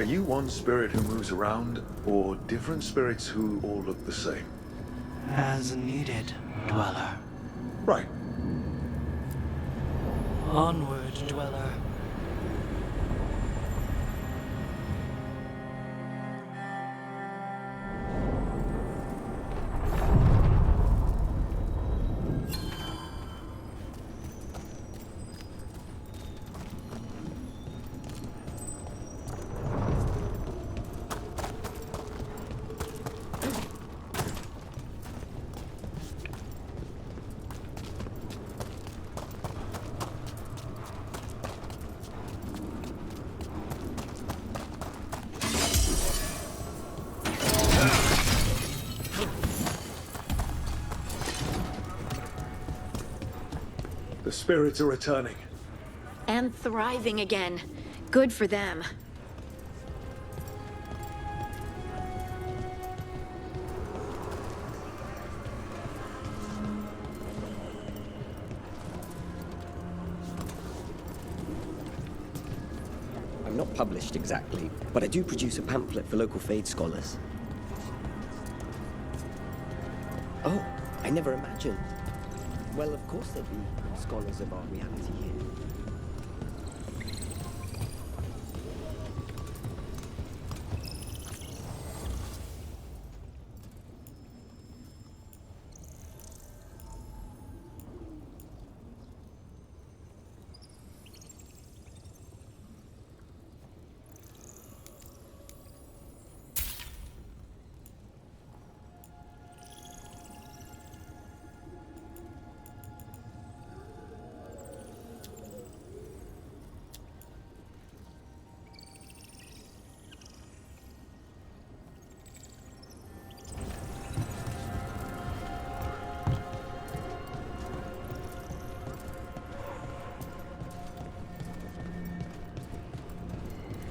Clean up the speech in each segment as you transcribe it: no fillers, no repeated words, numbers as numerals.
you one spirit who moves around, or different spirits who all look the same? As needed, dweller. Right. Onward, dweller. The spirits are returning. And thriving again. Good for them. I'm not published exactly, but I do produce a pamphlet for local Fade scholars. Oh, I never imagined. Well, of course there'd be scholars of our reality here.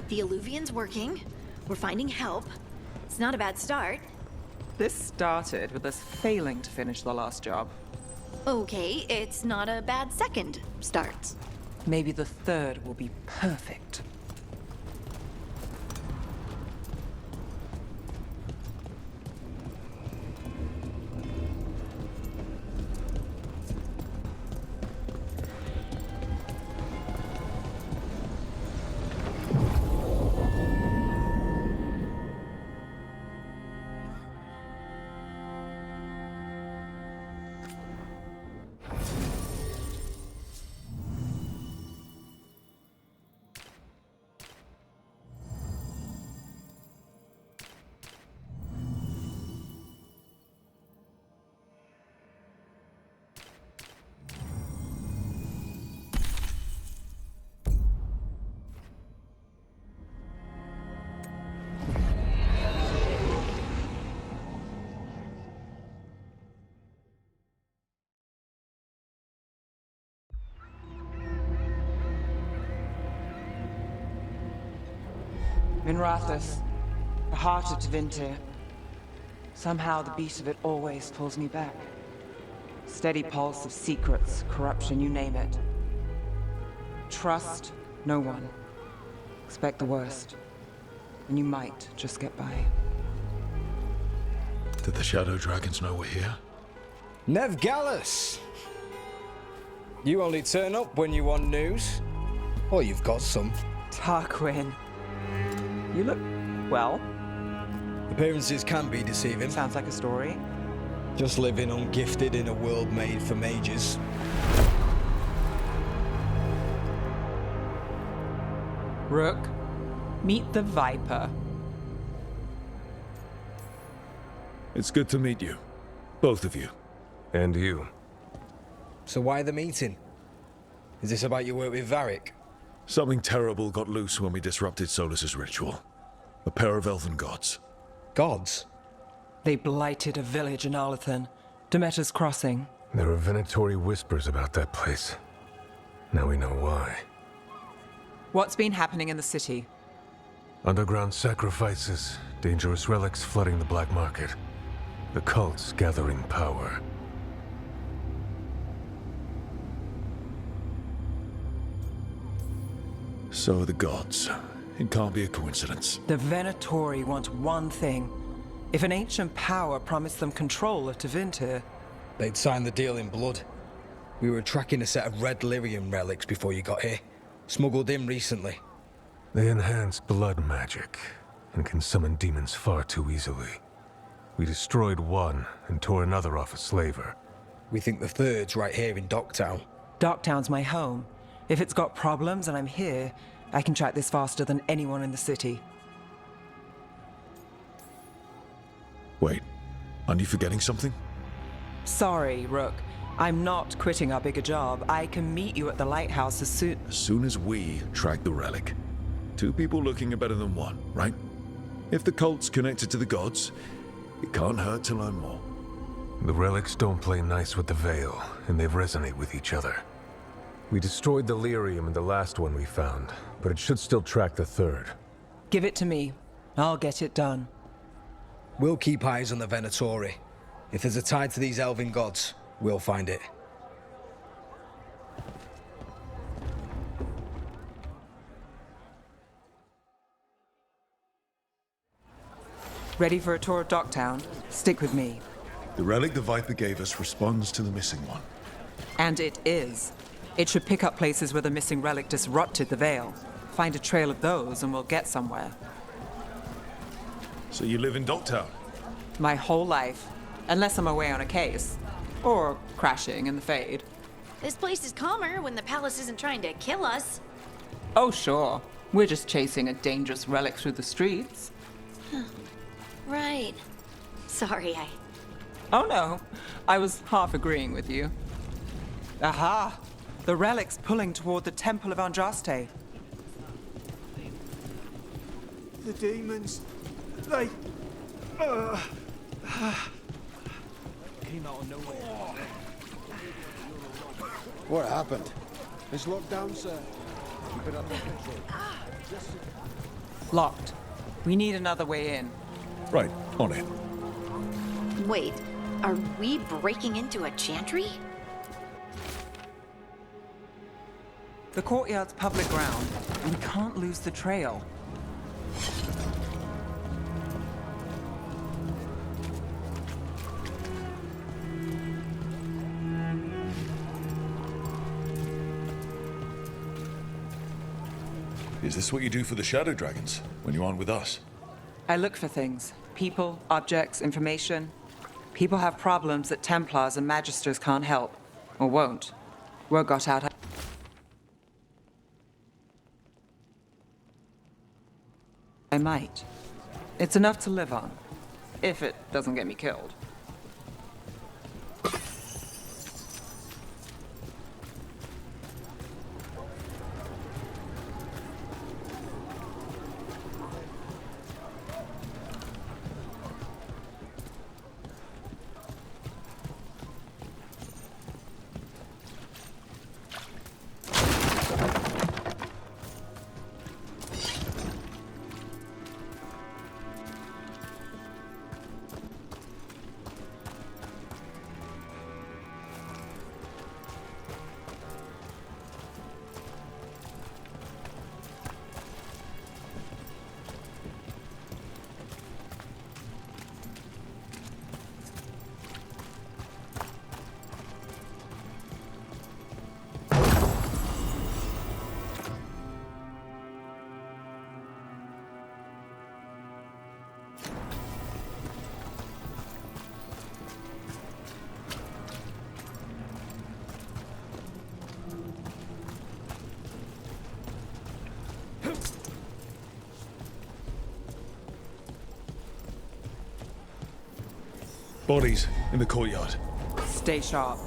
The Alluvian's working. We're finding help. It's not a bad start. This started with us failing to finish the last job. Okay, it's not a bad second start. Maybe the third will be perfect. Minrathous, the heart of Tevinter. Somehow the beat of it always pulls me back. Steady pulse of secrets, corruption, you name it. Trust no one. Expect the worst. And you might just get by. Did the Shadow Dragons know we're here? Nevgallus! You only turn up when you want news. Or you've got some. Tarquin. You look well. Appearances can be deceiving. Sounds like a story. Just living ungifted in a world made for mages. Rook, meet the Viper. It's good to meet you. Both of you. And you. So why the meeting? Is this about your work with Varric? Something terrible got loose when we disrupted Solus's ritual. A pair of elven gods. Gods? They blighted a village in Arlathan, Demeter's Crossing. There are venatory whispers about that place. Now we know why. What's been happening in the city? Underground sacrifices, dangerous relics flooding the black market. The cults gathering power. So the gods. It can't be a coincidence. The Venatori want one thing. If an ancient power promised them control of ᴜᴜᴇᴜ, They'd signed the deal in blood. We were tracking a set of red lyrium relics before you got here. Smuggled in recently. They enhance blood magic and can summon demons far too easily. We destroyed one and tore another off a slaver. We think the third's right here in Docktown. Docktown's my home. If it's got problems and I'm here, I can track this faster than anyone in the city. Wait, aren't you forgetting something? Sorry, Rook. I'm not quitting our bigger job. I can meet you at the lighthouse as soon... As soon as we track the relic. Two people looking are better than one, right? If the cult's connected to the gods, it can't hurt to learn more. The relics don't play nice with the Veil, and they resonate with each other. We destroyed the lyrium in the last one we found, but it should still track the third. Give it to me. I'll get it done. We'll keep eyes on the Venatori. If there's a tie to these elven gods, we'll find it. Ready for a tour of Docktown? Stick with me. The relic the Viper gave us responds to the missing one. And it is. It should pick up places where the missing relic disrupted the Veil. Find a trail of those and we'll get somewhere. So you live in Docktown? My whole life. Unless I'm away on a case. Or crashing in the Fade. This place is calmer when the palace isn't trying to kill us. Oh, sure. We're just chasing a dangerous relic through the streets. Right. Sorry, Oh no, I was half agreeing with you. Aha! The relic's pulling toward the Temple of Andraste. The demons, they... Came out of nowhere. What happened? It's locked down, sir. Keep it under control. Locked. We need another way in. Right, on it. Wait, are we breaking into a chantry? The courtyard's public ground. We can't lose the trail. Is this what you do for the Shadow Dragons, when you aren't with us? I look for things. People, objects, information. People have problems that Templars and Magisters can't help. Or won't. Word got out. I might. It's enough to live on. If it doesn't get me killed. Bodies in the courtyard. Stay sharp.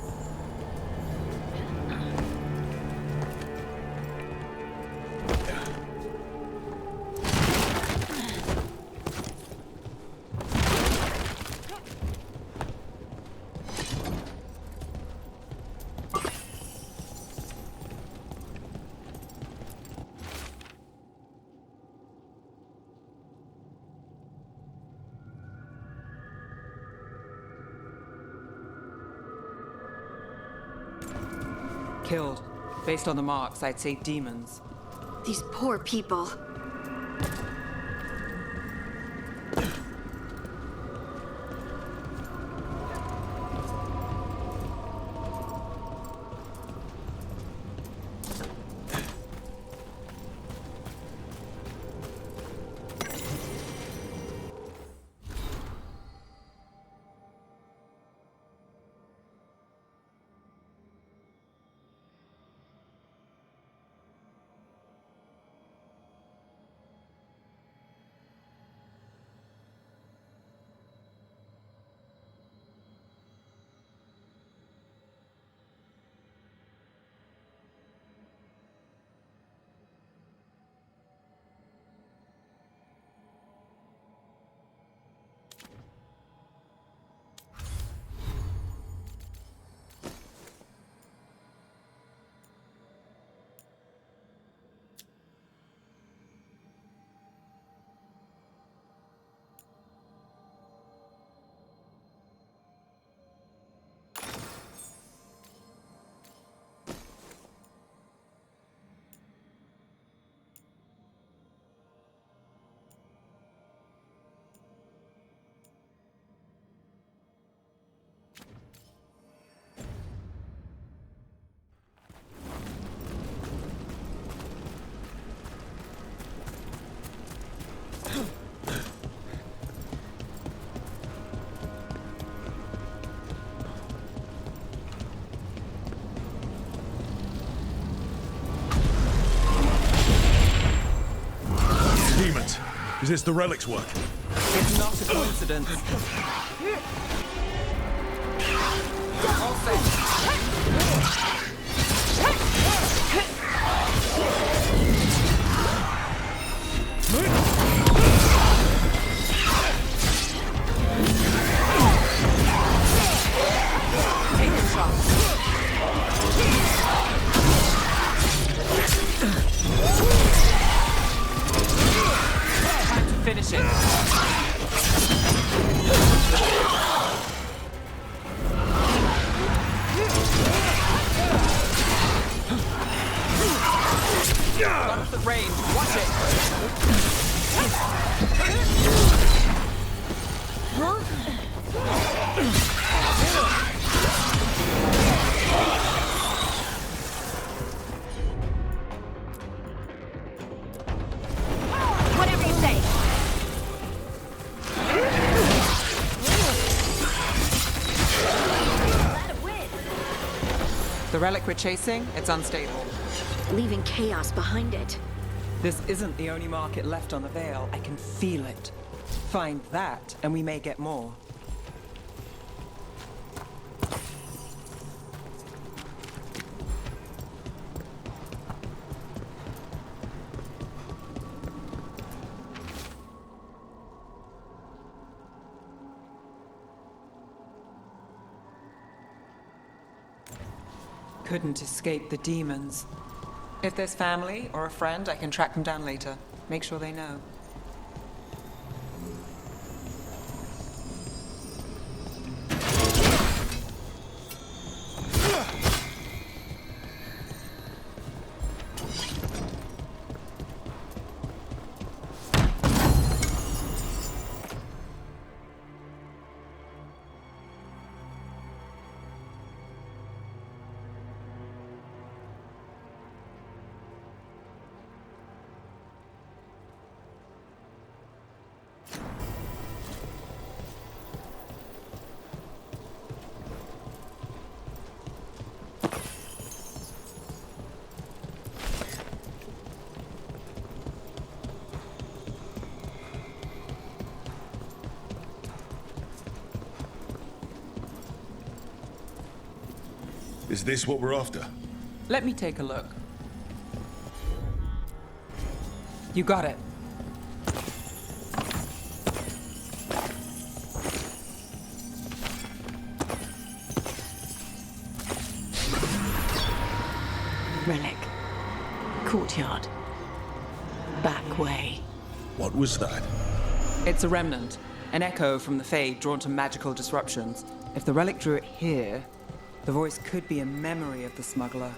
Killed. Based on the marks, I'd say demons. These poor people. Is this the relic's work? It's not a coincidence. All set. Take your shot. Time to finish it. Got off the range. Watch it. Whatever you say. That'll win. The relic we're chasing, it's unstable. Leaving chaos behind it. This isn't the only market left on the Veil. I can feel it. Find that, and we may get more. Couldn't escape the demons. If there's family or a friend, I can track them down later. Make sure they know. Is this what we're after? Let me take a look. You got it. Relic. Courtyard. Back way. What was that? It's a remnant, an echo from the Fade drawn to magical disruptions. If the relic drew it here, the voice could be a memory of the smuggler.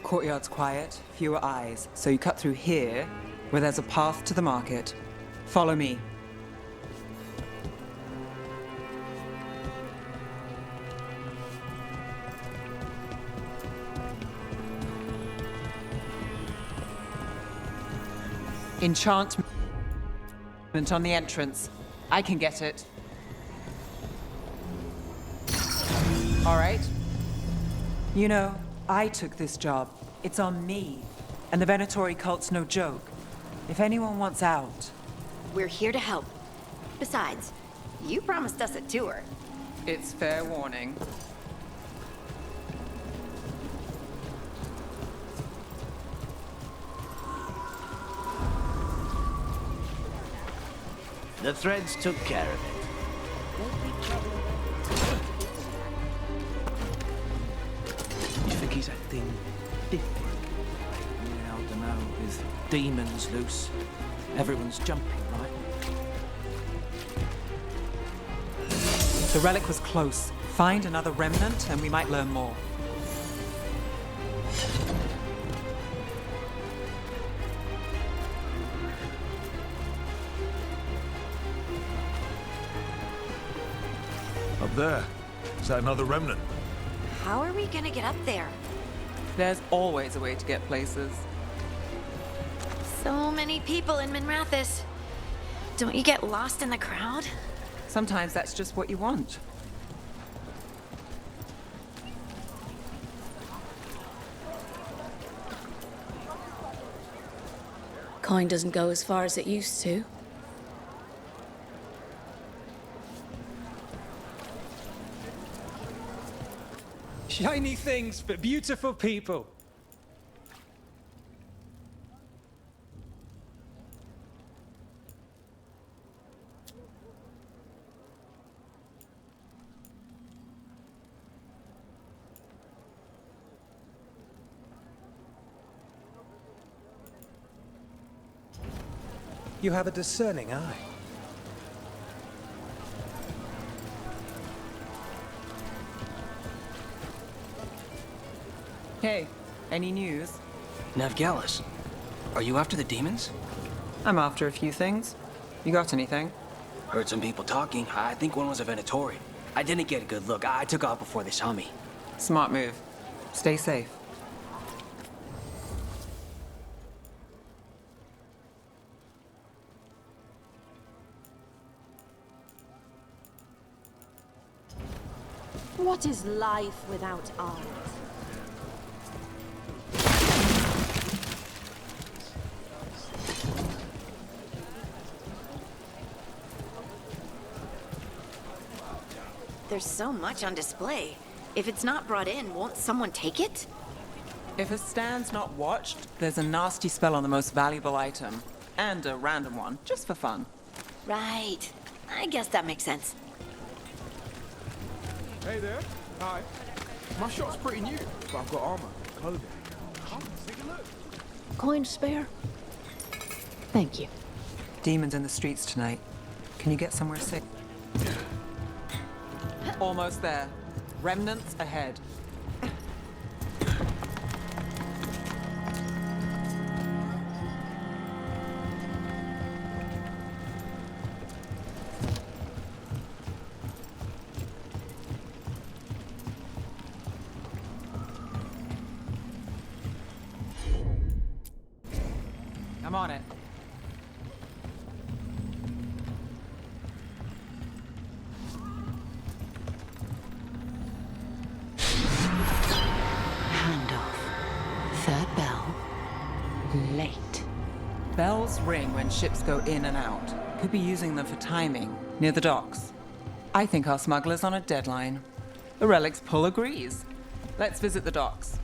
Courtyard's quiet, fewer eyes, so you cut through here, where there's a path to the market. Follow me. Enchantment on the entrance. I can get it. All right. You know, I took this job. It's on me. And the Venatori cult's no joke. If anyone wants out... We're here to help. Besides, you promised us a tour. It's fair warning. The threads took care of it. You think he's acting different? Yeah, I don't know. With demons loose, everyone's jumping, right? The relic was close. Find another remnant and we might learn more. Up there. Is that another remnant? How are we gonna get up there? There's always a way to get places. So many people in Minrathis. Don't you get lost in the crowd? Sometimes that's just what you want. Coin doesn't go as far as it used to. Shiny things for beautiful people. You have a discerning eye. Hey, any news? Navgalis, are you after the demons? I'm after a few things. You got anything? Heard some people talking. I think one was a Venatori. I didn't get a good look. I took off before they saw me. Smart move. Stay safe. What is life without art? There's so much on display. If it's not brought in, won't someone take it? If a stand's not watched, there's a nasty spell on the most valuable item. And a random one, just for fun. Right. I guess that makes sense. Hey there. Hi. My shop's pretty new, but I've got armor, clothing. Come, take a look. Coin spare? Thank you. Demons in the streets tonight. Can you get somewhere safe? Almost there. Remnants ahead. I'm on it. Handoff. Third bell. Late. Bells ring when ships go in and out. Could be using them for timing, near the docks. I think our smuggler's on a deadline. The relic's pull agrees. Let's visit the docks.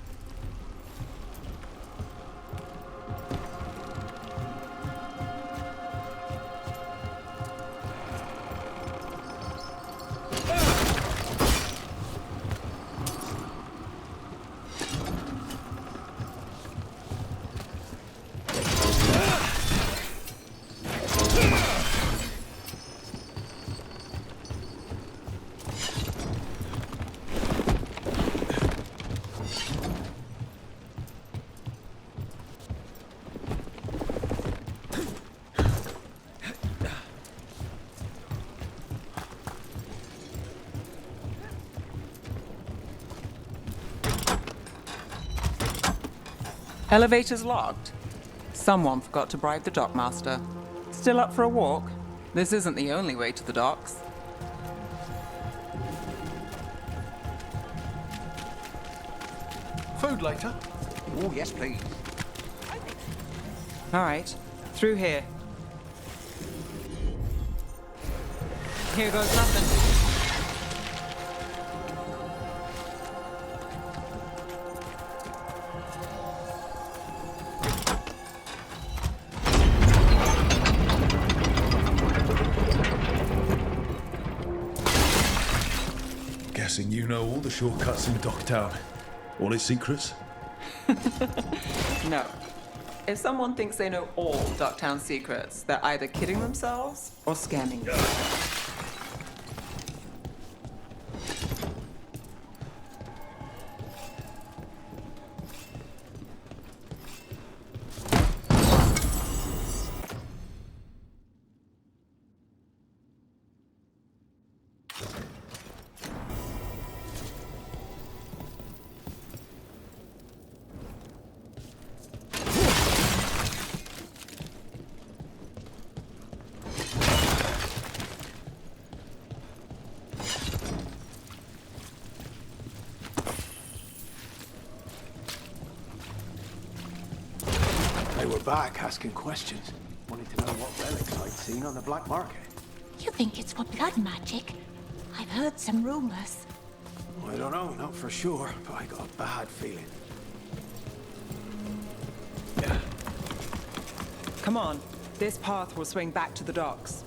Elevator's locked. Someone forgot to bribe the dockmaster. Still up for a walk? This isn't the only way to the docks. Food later? Oh, yes, please. All right, through here. Here goes nothing. Guessing you know all the shortcuts in Docktown. All its secrets? No. If someone thinks they know all Docktown secrets, they're either kidding themselves or scamming you. They were back asking questions. Wanted to know what relics I'd seen on the black market. You think it's for blood magic? I've heard some rumors. I don't know, not for sure, but I got a bad feeling. Come on. This path will swing back to the docks.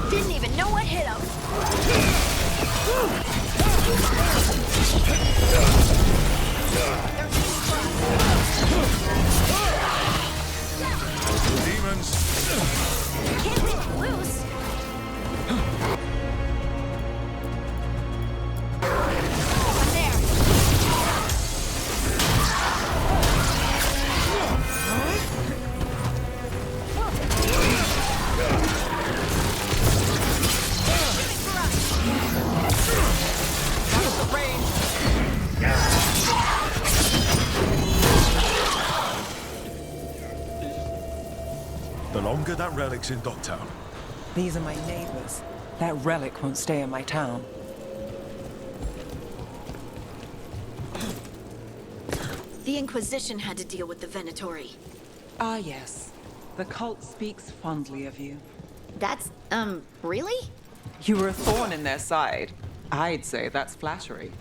Didn't even know what hit him. Demons! Can't leave him loose. I'm there. The longer that relic's in Docktown. These are my neighbors. That relic won't stay in my town. The Inquisition had to deal with the Venatori. Ah, yes. The cult speaks fondly of you. That's, really? You were a thorn in their side. I'd say that's flattery.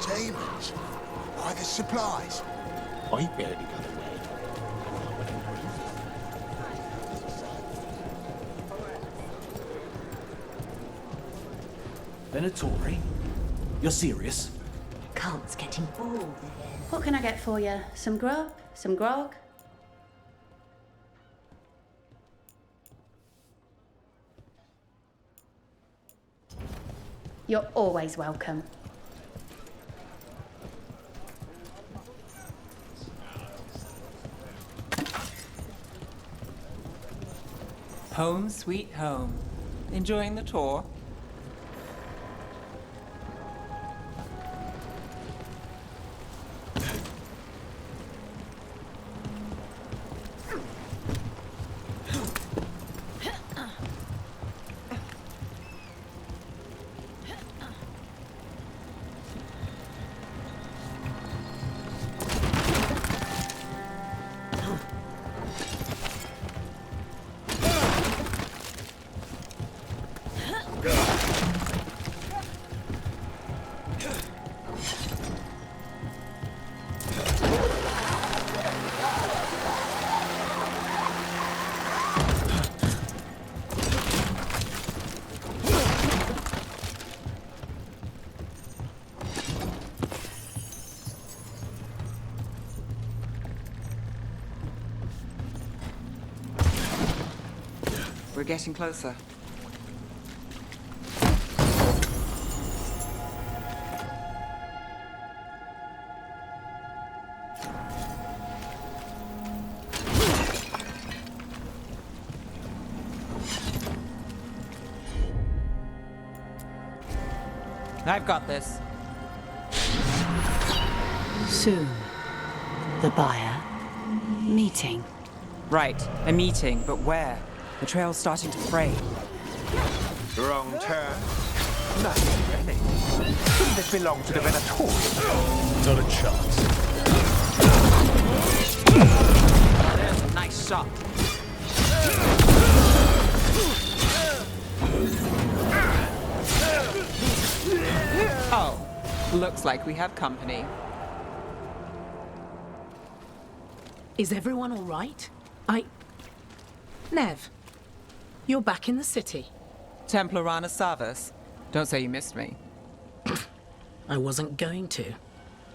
Demons? Why, there's supplies. I barely got away. Venatori? You're serious? Cult's getting bored. What can I get for you? Some grub? Some grog? You're always welcome. Home sweet home. Enjoying the tour? We're getting closer. I've got this. Soon, the buyer meeting. Right, a meeting, but where? The trail's starting to fray. Wrong turn. Nothing, really. Shouldn't this belong to the Venator? Not a chance. There's a nice shot. Oh, looks like we have company. Is everyone all right? Nev, you're back in the city. Templar Rana Savas. Don't say you missed me. I wasn't going to.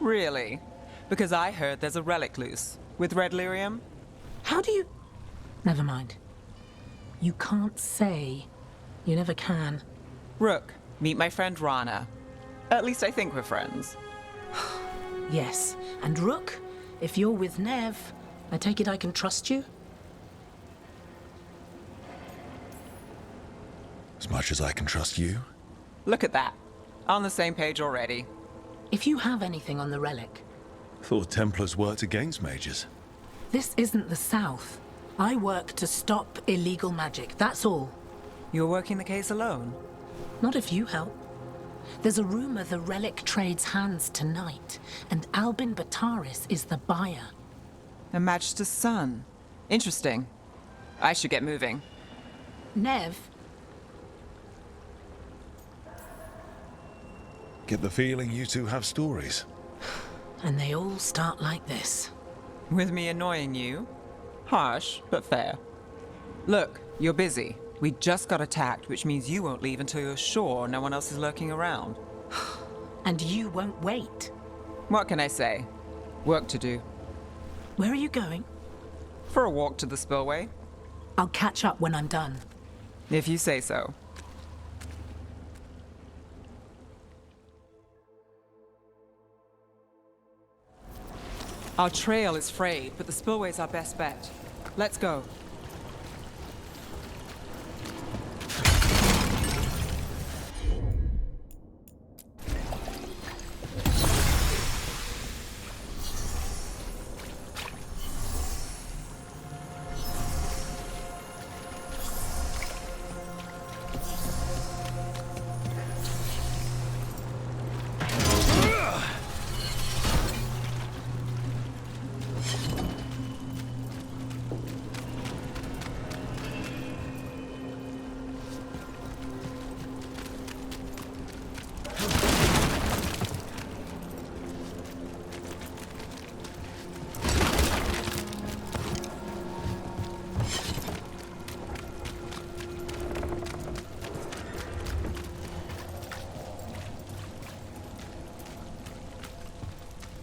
Really? Because I heard there's a relic loose. With red lyrium? How do you... Never mind. You can't say. You never can. Rook, meet my friend Rana. At least I think we're friends. Yes, and Rook, if you're with Nev, I take it I can trust you? As much as I can trust you. Look at that. On the same page already. If you have anything on the relic... Thought Templars worked against mages. This isn't the South. I work to stop illegal magic, that's all. You're working the case alone? Not if you help. There's a rumor the relic trades hands tonight, and Albin Bataris is the buyer. A Magister's son. Interesting. I should get moving. Nev? Get the feeling you two have stories. And they all start like this. With me annoying you? Harsh, but fair. Look, you're busy. We just got attacked, which means you won't leave until you're sure no one else is lurking around. And you won't wait. What can I say? Work to do. Where are you going? For a walk to the spillway. I'll catch up when I'm done. If you say so. Our trail is frayed, but the spillway's our best bet. Let's go.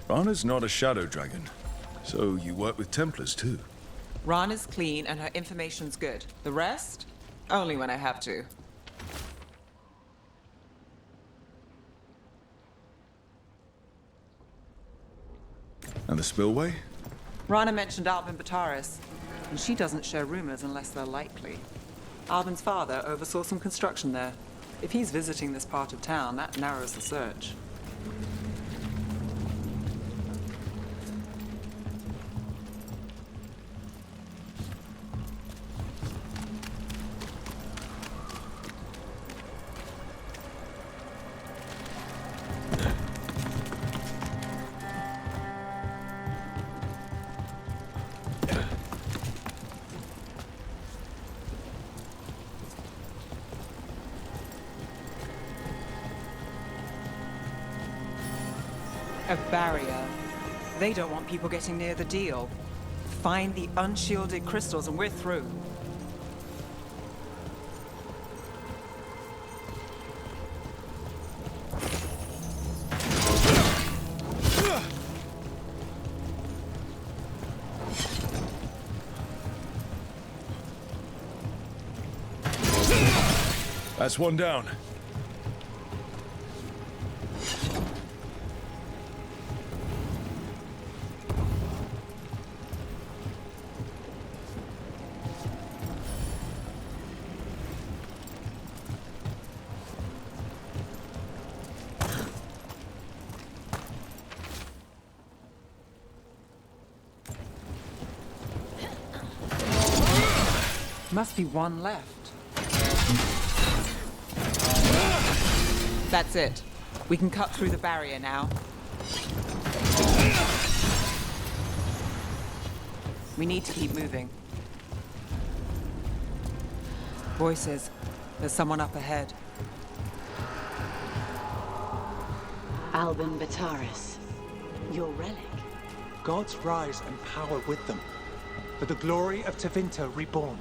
Rana's not a shadow dragon, so you work with Templars too. Rana's clean and her information's good. The rest? Only when I have to. And the spillway? Rana mentioned Albin Bataris, and she doesn't share rumors unless they're likely. Albin's father oversaw some construction there. If he's visiting this part of town, that narrows the search. A barrier. They don't want people getting near the deal. Find the unshielded crystals and we're through. That's one down. Must be one left. That's it. We can cut through the barrier now. We need to keep moving. Voices. There's someone up ahead. Bataris, your relic. Gods rise and power with them. For the glory of Tevinter reborn.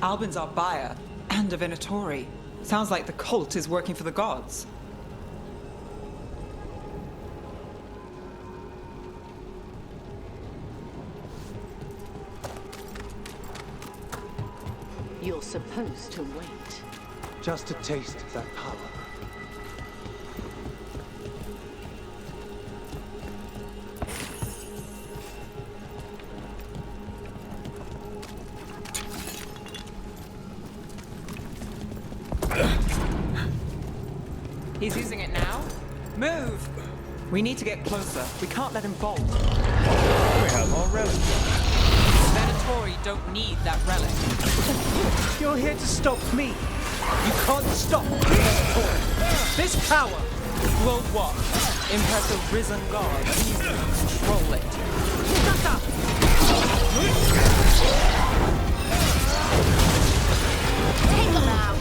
Albin's our buyer, and a Venatori. Sounds like the cult is working for the gods. You're supposed to wait. Just to taste that power. He's using it now? Move! We need to get closer. We can't let him bolt. We have our relic. Venatori don't need that relic. You're here to stop me. You can't stop Venatori. This power will what? Impress a risen god. Control it. Take them out.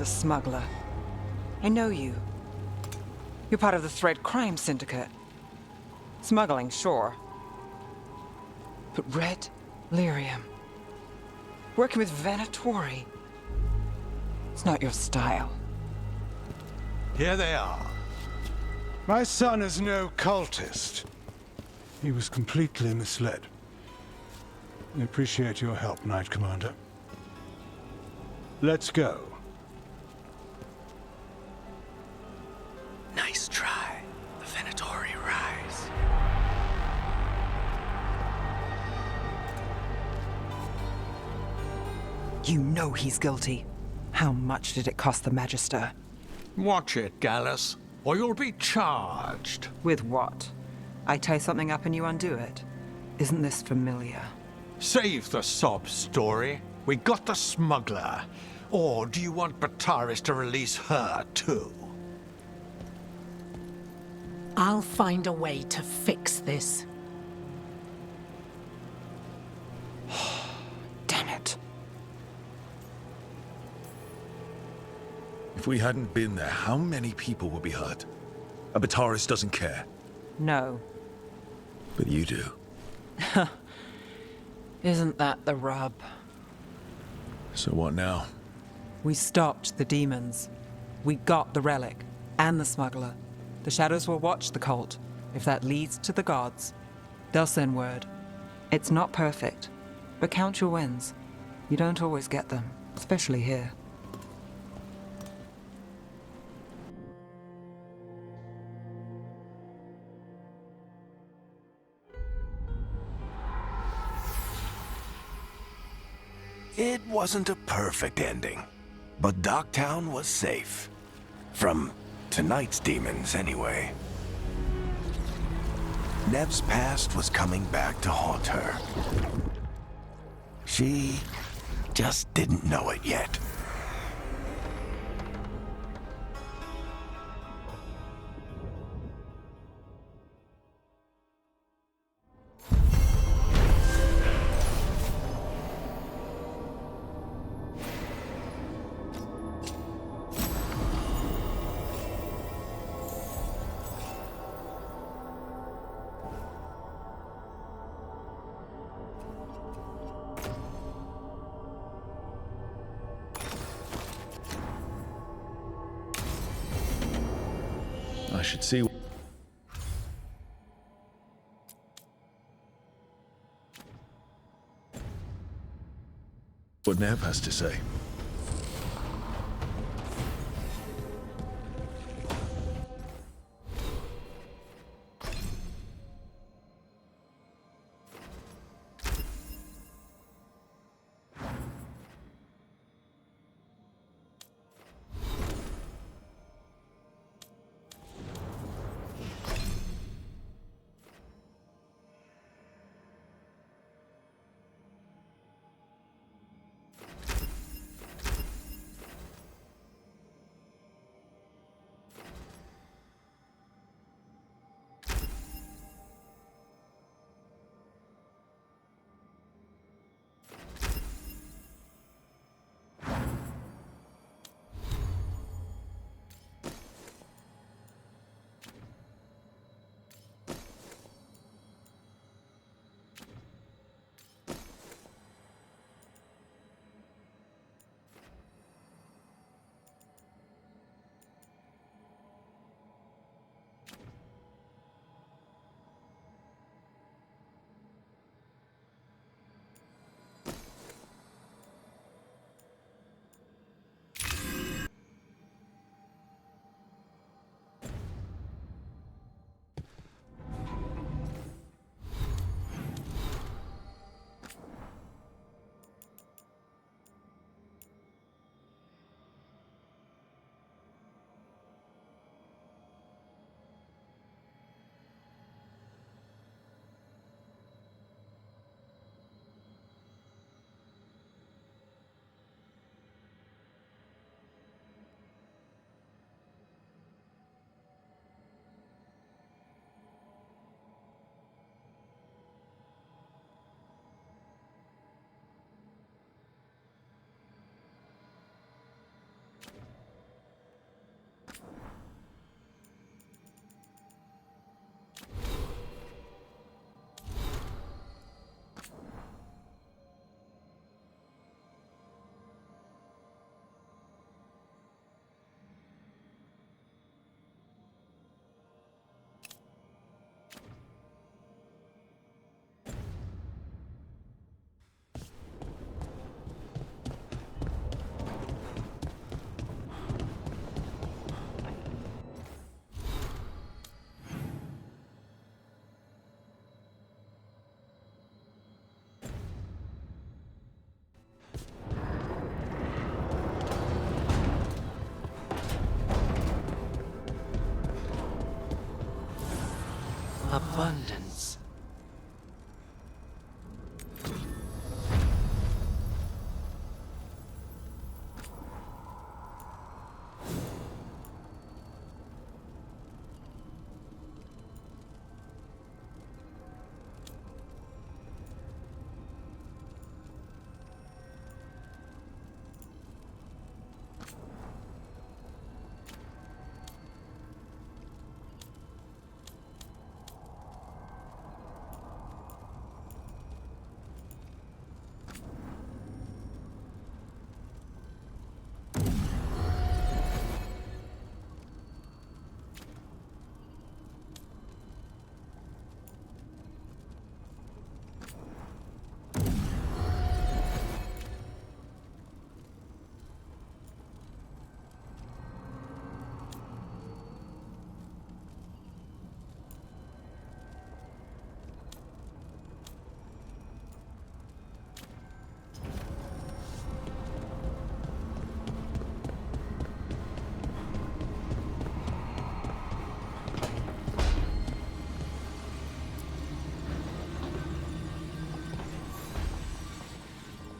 Smuggler. I know you. You're part of the Thread Crime Syndicate. Smuggling, sure. But Red Lyrium. Working with Venatori. It's not your style. Here they are. My son is no cultist. He was completely misled. I appreciate your help, Knight Commander. Let's go. Nice try. The Venatori rise. You know he's guilty. How much did it cost the Magister? Watch it, Gallus, or you'll be charged. With what? I tie something up and you undo it. Isn't this familiar? Save the sob story. We got the smuggler. Or do you want Bataris to release her, too? I'll find a way to fix this. Damn it. If we hadn't been there, how many people would be hurt? And Bataris doesn't care. No. But you do. Isn't that the rub? So what now? We stopped the demons. We got the relic. And the smuggler. The shadows will watch the cult. If that leads to the gods, they'll send word. It's not perfect, but count your wins. You don't always get them, especially here. It wasn't a perfect ending, but Docktown was safe. From tonight's demons, anyway. Nev's past was coming back to haunt her. She just didn't know it yet. I should see what Nev has to say. Abundance.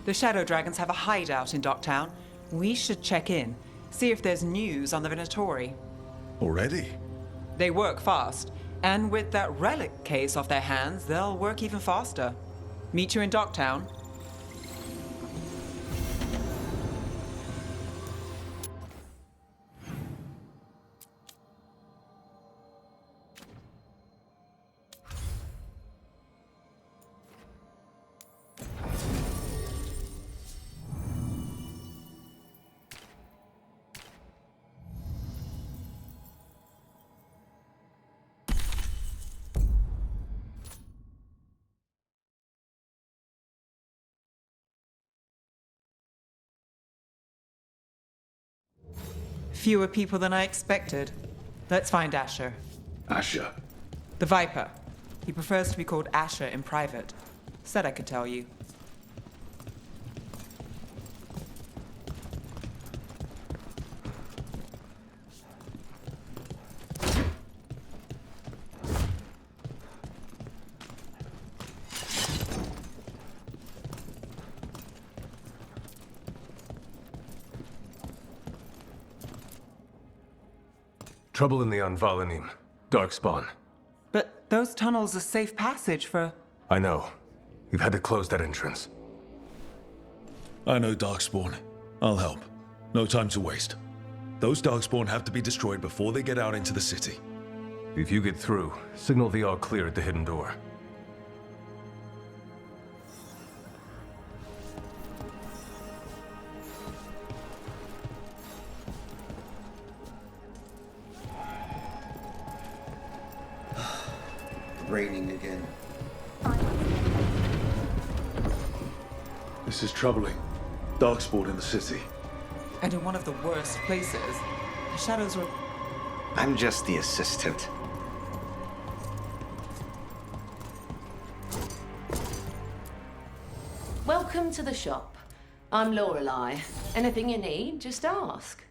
The Shadow Dragons have a hideout in Docktown. We should check in, see if there's news on the Venatori. Already? They work fast, and with that relic case off their hands, they'll work even faster. Meet you in Docktown. Fewer people than I expected. Let's find Asher. Asher? The Viper. He prefers to be called Asher in private. Said I could tell you. Trouble in the Anvalanim. Darkspawn. But those tunnels are safe passage for... I know. We've had to close that entrance. I know Darkspawn. I'll help. No time to waste. Those Darkspawn have to be destroyed before they get out into the city. If you get through, signal the all clear at the hidden door. Raining again. This is troubling. Darkspawn in the city. And in one of the worst places. The shadows were... I'm just the assistant. Welcome to the shop. I'm Lorelei. Anything you need, just ask.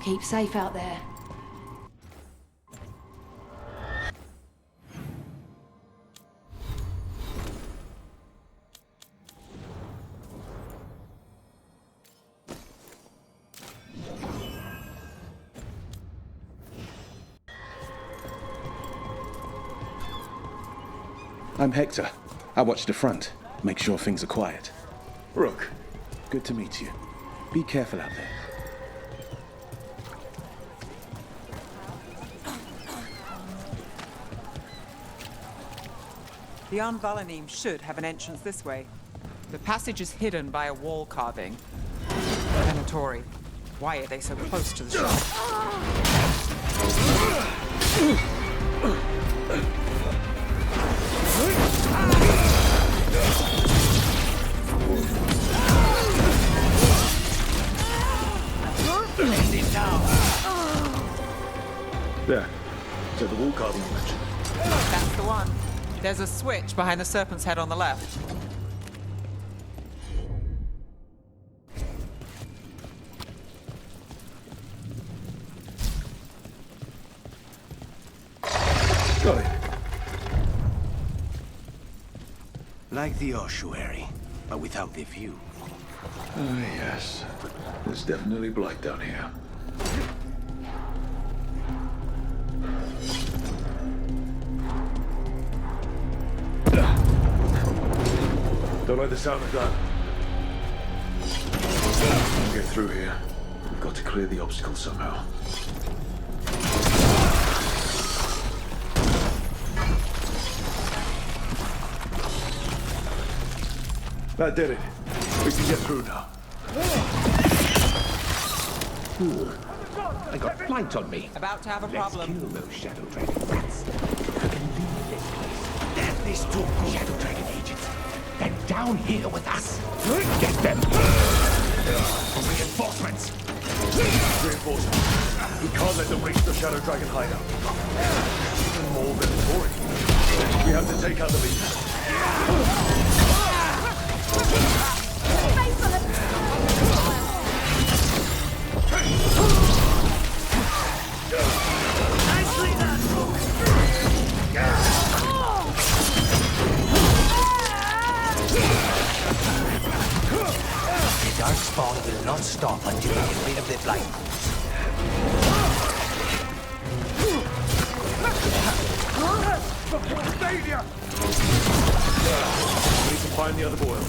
Keep safe out there. I'm Hector. I watch the front. Make sure things are quiet. Rook. Good to meet you. Be careful out there. The Anvalanim should have an entrance this way. The passage is hidden by a wall carving. Venatori. Why are they so close to the shop? There. So the wall carving you mentioned. That's the one. There's a switch behind the serpent's head on the left. Got it. Like the ossuary, but without the view. Ah, yes. There's definitely blight down here. Don't like the sound of that. Can't get through here. We've got to clear the obstacle somehow. That did it. We can get through now. I got blight on me. About to have a problem. Let's kill those shadow dragon rats. I can leave this place. Get these two shadow dragon agents. They're down here with us. Get them. Reinforcements. Reinforcements. We can't let them reach the shadow dragon hideout. Even more than Tori. We have to take out the lead. Nicely done. The Darkspawn will not stop until we get rid of the blight. Stadia! We need to find the other boil.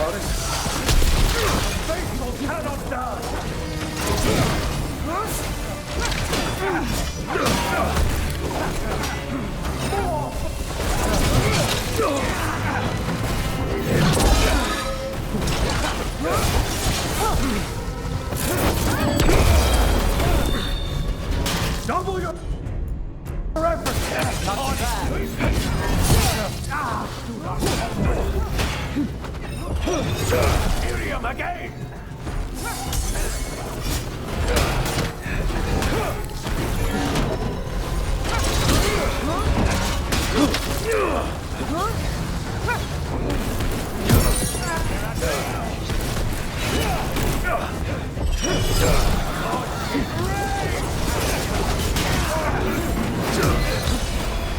Goddess. Faithful cannot die! Double your effort! Not bad! Hear him again!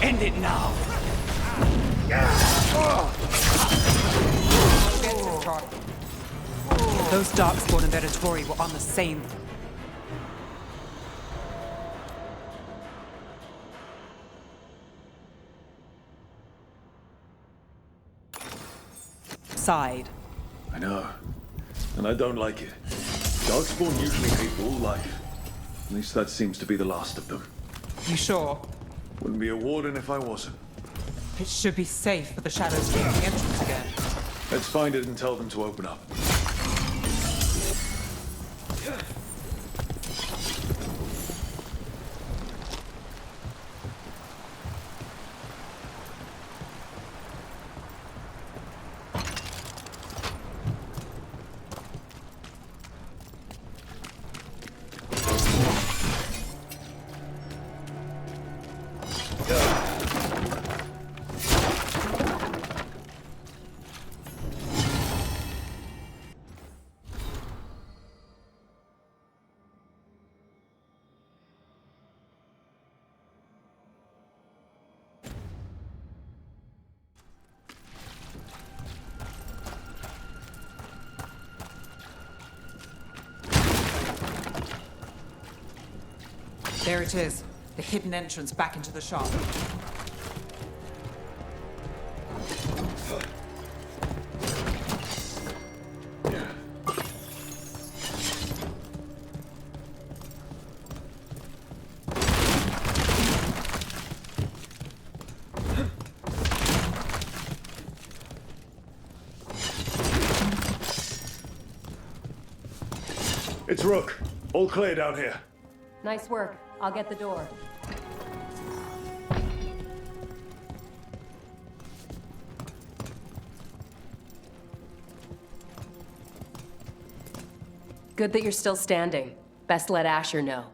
End it now! Those Darkspawn and ᴘᴜᴇᴜ were on the same side. I know. And I don't like it. Darkspawn usually hate all life. At least that seems to be the last of them. You sure? Wouldn't be a warden if I wasn't. It should be safe for the shadows to the entrance again. Let's find it and tell them to open up. There it is, the hidden entrance back into the shop. It's Rook. All clear down here. Nice work. I'll get the door. Good that you're still standing. Best let Asher know.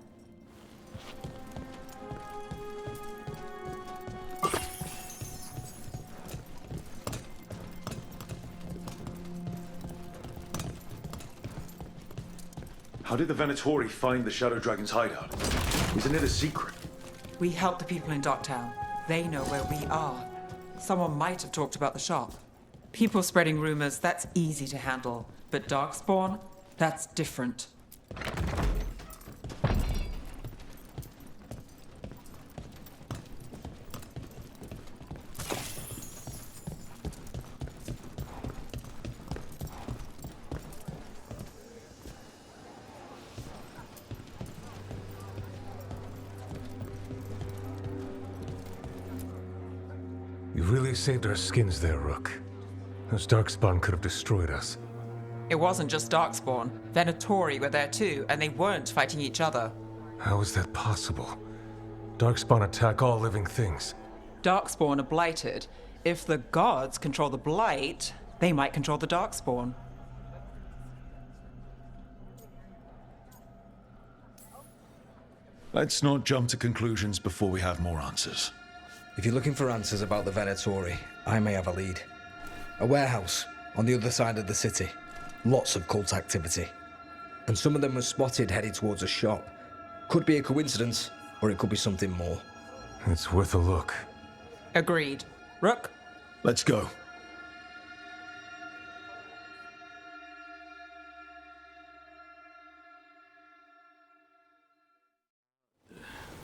How did the Venatori find the Shadow Dragon's hideout? Isn't it a secret? We help the people in Docktown. They know where we are. Someone might have talked about the shop. People spreading rumors, that's easy to handle. But Darkspawn, that's different. You really saved our skins there, Rook. Those Darkspawn could have destroyed us. It wasn't just Darkspawn. Venatori were there too, and they weren't fighting each other. How is that possible? Darkspawn attack all living things. Darkspawn are blighted. If the gods control the blight, they might control the Darkspawn. Let's not jump to conclusions before we have more answers. If you're looking for answers about the Venatori, I may have a lead. A warehouse on the other side of the city. Lots of cult activity. And some of them were spotted headed towards a shop. Could be a coincidence, or it could be something more. It's worth a look. Agreed. Rook? Let's go.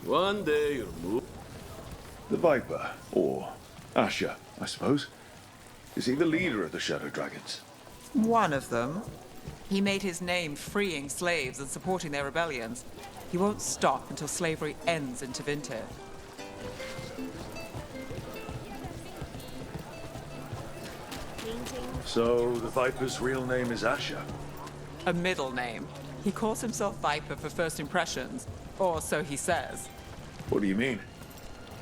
One day you'll move. The Viper, or Asher, I suppose. Is he the leader of the Shadow Dragons? One of them. He made his name freeing slaves and supporting their rebellions. He won't stop until slavery ends in ᴜᴜᴇᴜ. So, the Viper's real name is Asher? A middle name. He calls himself Viper for first impressions, or so he says. What do you mean?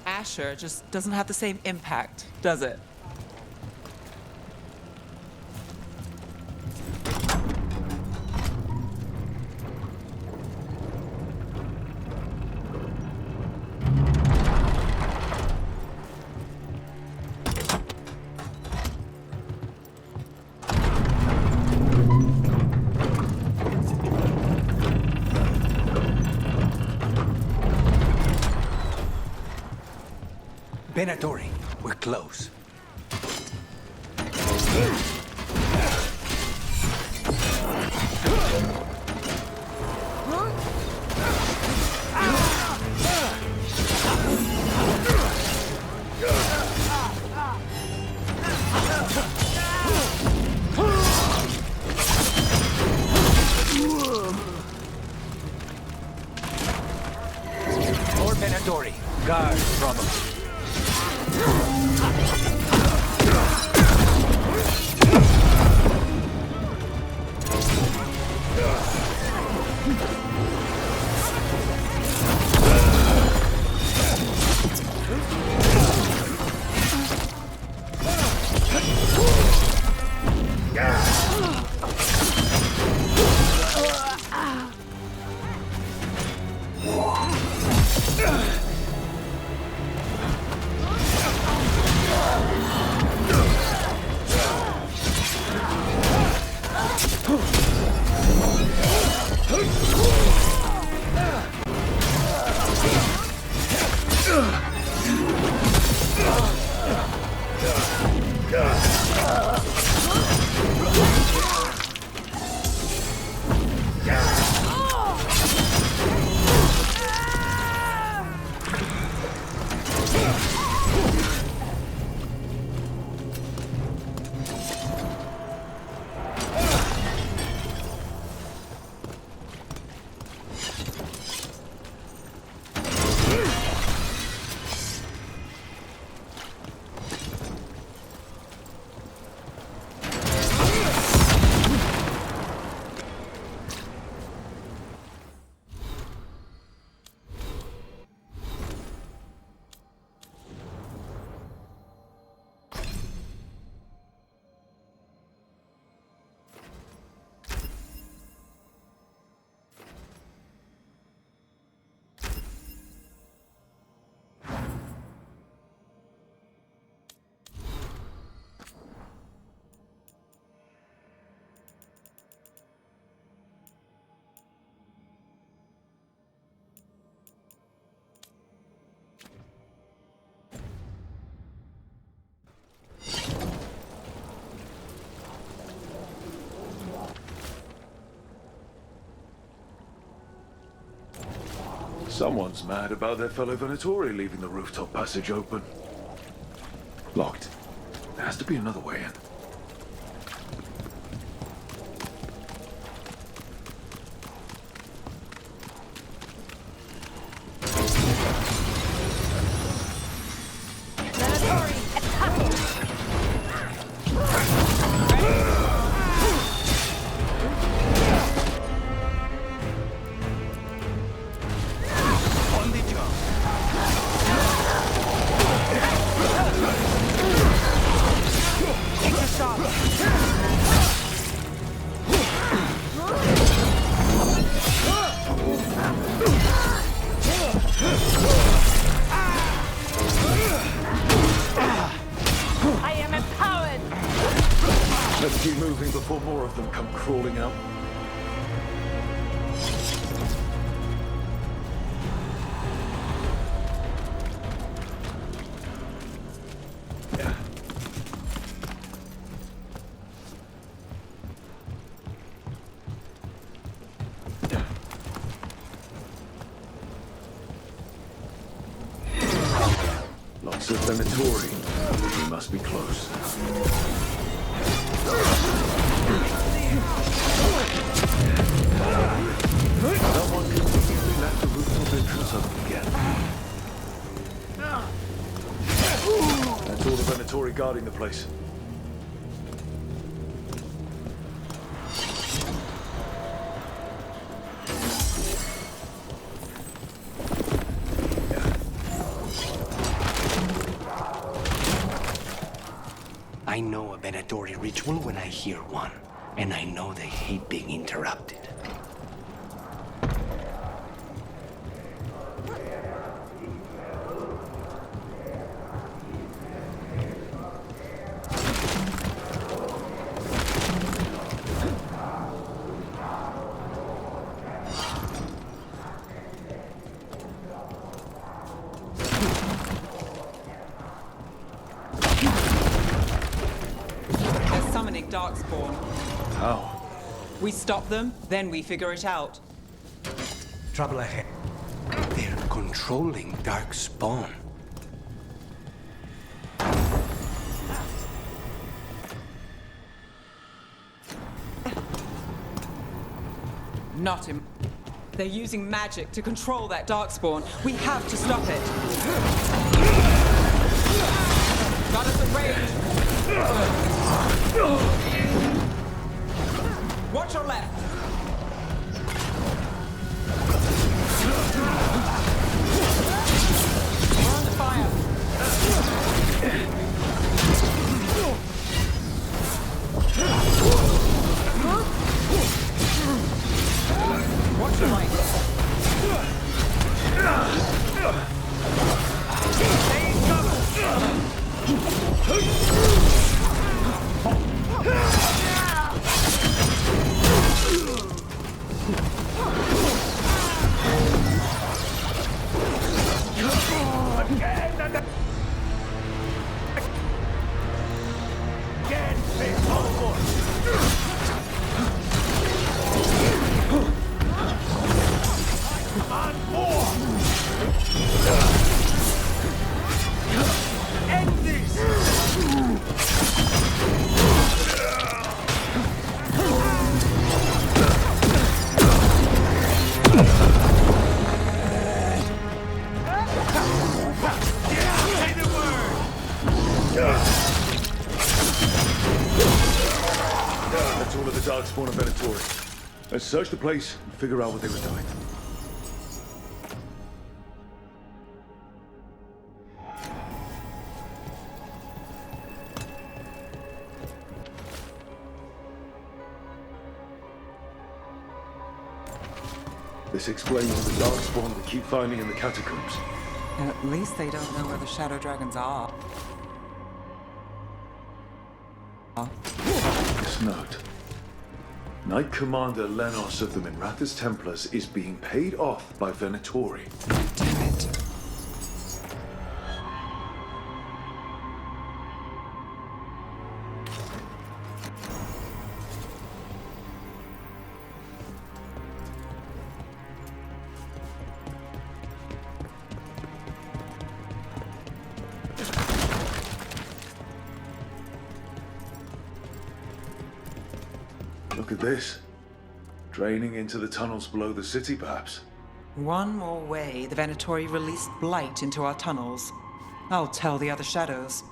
Asher just doesn't have the same impact, does it? Venatori, we're close. More Venatori. Guard, probably. Someone's mad about their fellow Venatori leaving the rooftop passage open. Locked. There has to be another way in. Let's keep moving before more of them come crawling out. Lots of Venatori. We must be close. place. I know a Venatori ritual when I hear one, and I know they hate being interrupted. Darkspawn. How? We stop them, then we figure it out. Trouble ahead. They're controlling Darkspawn. Not him. They're using magic to control that Darkspawn. We have to stop it. Got us at range. Watch your left. We're under fire. Watch your right. Stay covered. That's all of the Darkspawn of Venatori. Let's search the place and figure out what they were doing. This explains the Darkspawn we keep finding in the catacombs. At least they don't know where the Shadow Dragons are. This note. Knight Commander Lenos of the Minrathous Templars is being paid off by Venatori. Damn it. Look at this. Draining into the tunnels below the city, perhaps. One more way, the Venatori released blight into our tunnels. I'll tell the other shadows.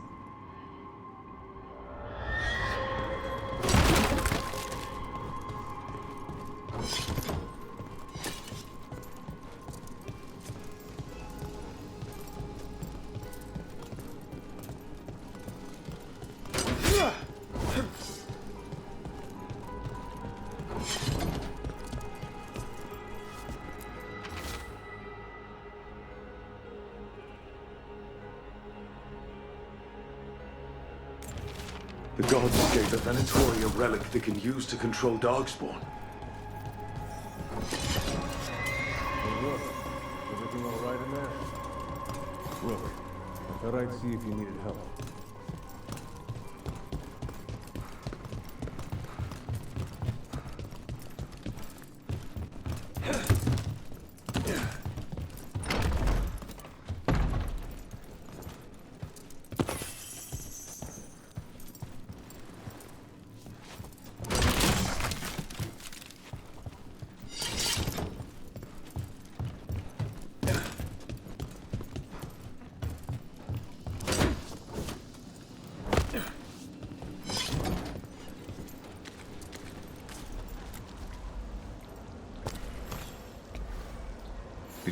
The gods gave the Venatori a relic they can use to control Darkspawn. Hey, look. Everything all right in there? Look, I thought I'd see if you needed help.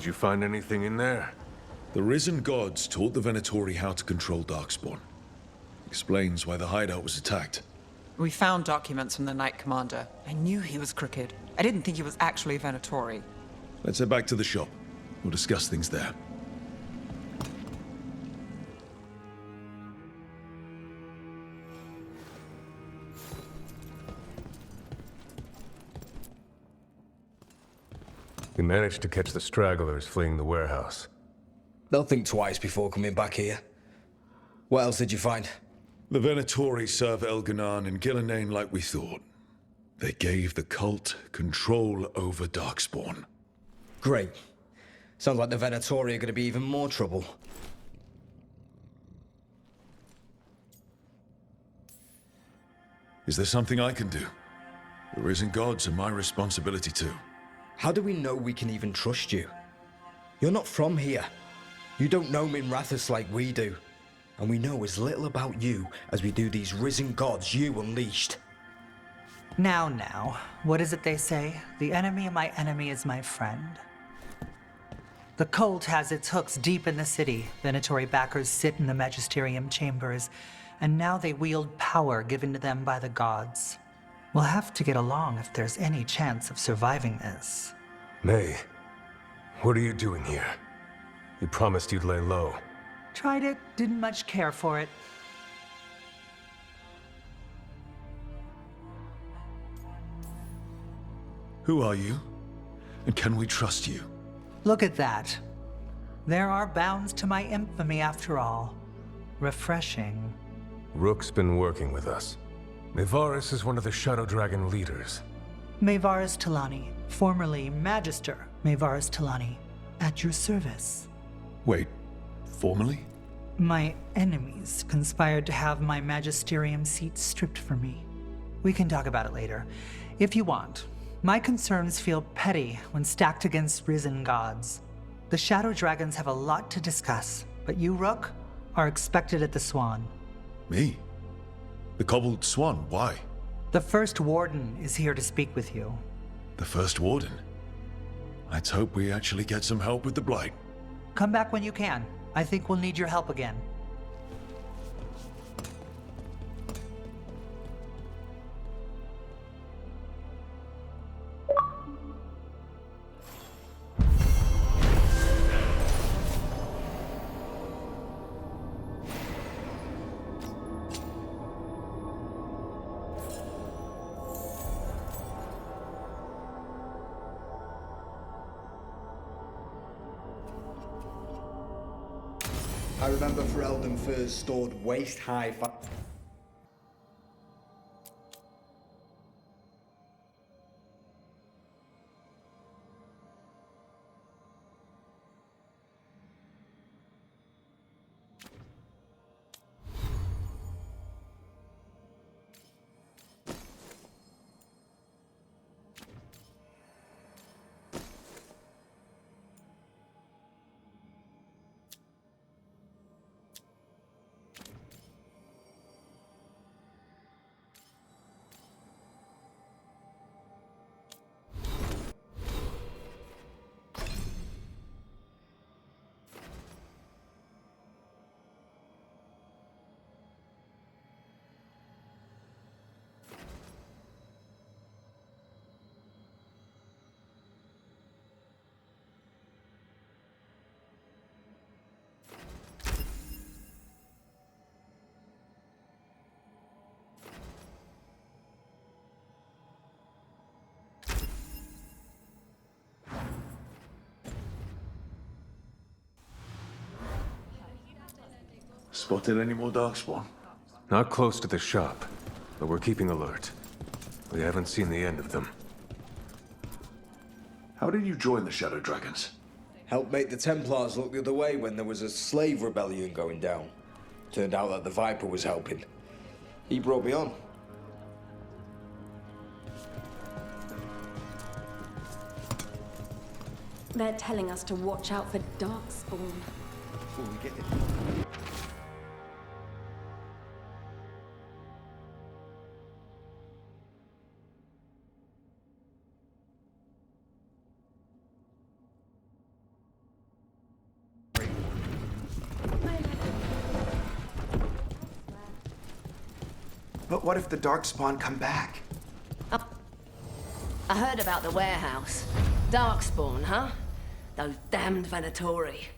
Did you find anything in there? The risen gods taught the Venatori how to control Darkspawn. Explains why the hideout was attacked. We found documents from the Knight Commander. I knew he was crooked. I didn't think he was actually Venatori. Let's head back to the shop. We'll discuss things there. We managed to catch the stragglers fleeing the warehouse. They'll think twice before coming back here. What else did you find? The Venatori serve Elganan and Gillenane like we thought. They gave the cult control over Darkspawn. Great. Sounds like the Venatori are going to be even more trouble. Is there something I can do? The risen gods are my responsibility too. How do we know we can even trust you? You're not from here. You don't know Minrathous like we do. And we know as little about you as we do these risen gods you unleashed. Now, what is it they say? The enemy of my enemy is my friend. The cult has its hooks deep in the city. Venatori backers sit in the magisterium chambers, and now they wield power given to them by the gods. We'll have to get along if there's any chance of surviving this. May, what are you doing here? You promised you'd lay low. Tried it, didn't much care for it. Who are you? And can we trust you? Look at that. There are bounds to my infamy after all. Refreshing. Rook's been working with us. Mayvaris is one of the Shadow Dragon leaders. Mayvaris Talani, formerly Magister Mayvaris Talani, at your service. Wait, formally? My enemies conspired to have my magisterium seat stripped from me. We can talk about it later, if you want. My concerns feel petty when stacked against risen gods. The Shadow Dragons have a lot to discuss, but you, Rook, are expected at the Swan. Me? The Cobbled Swan, why? The First Warden is here to speak with you. The First Warden? Let's hope we actually get some help with the Blight. Come back when you can. I think we'll need your help again. I remember Ferelden furs stored waist-high Spotted any more Darkspawn? Not close to the shop, but we're keeping alert. We haven't seen the end of them. How did you join the Shadow Dragons? helped make the Templars look the other way when there was a slave rebellion going down. Turned out that the Viper was helping. He brought me on. They're telling us to watch out for Darkspawn. Before we get it. But what if the Darkspawn come back? I heard about the warehouse. Darkspawn, huh? Those damned Venatori.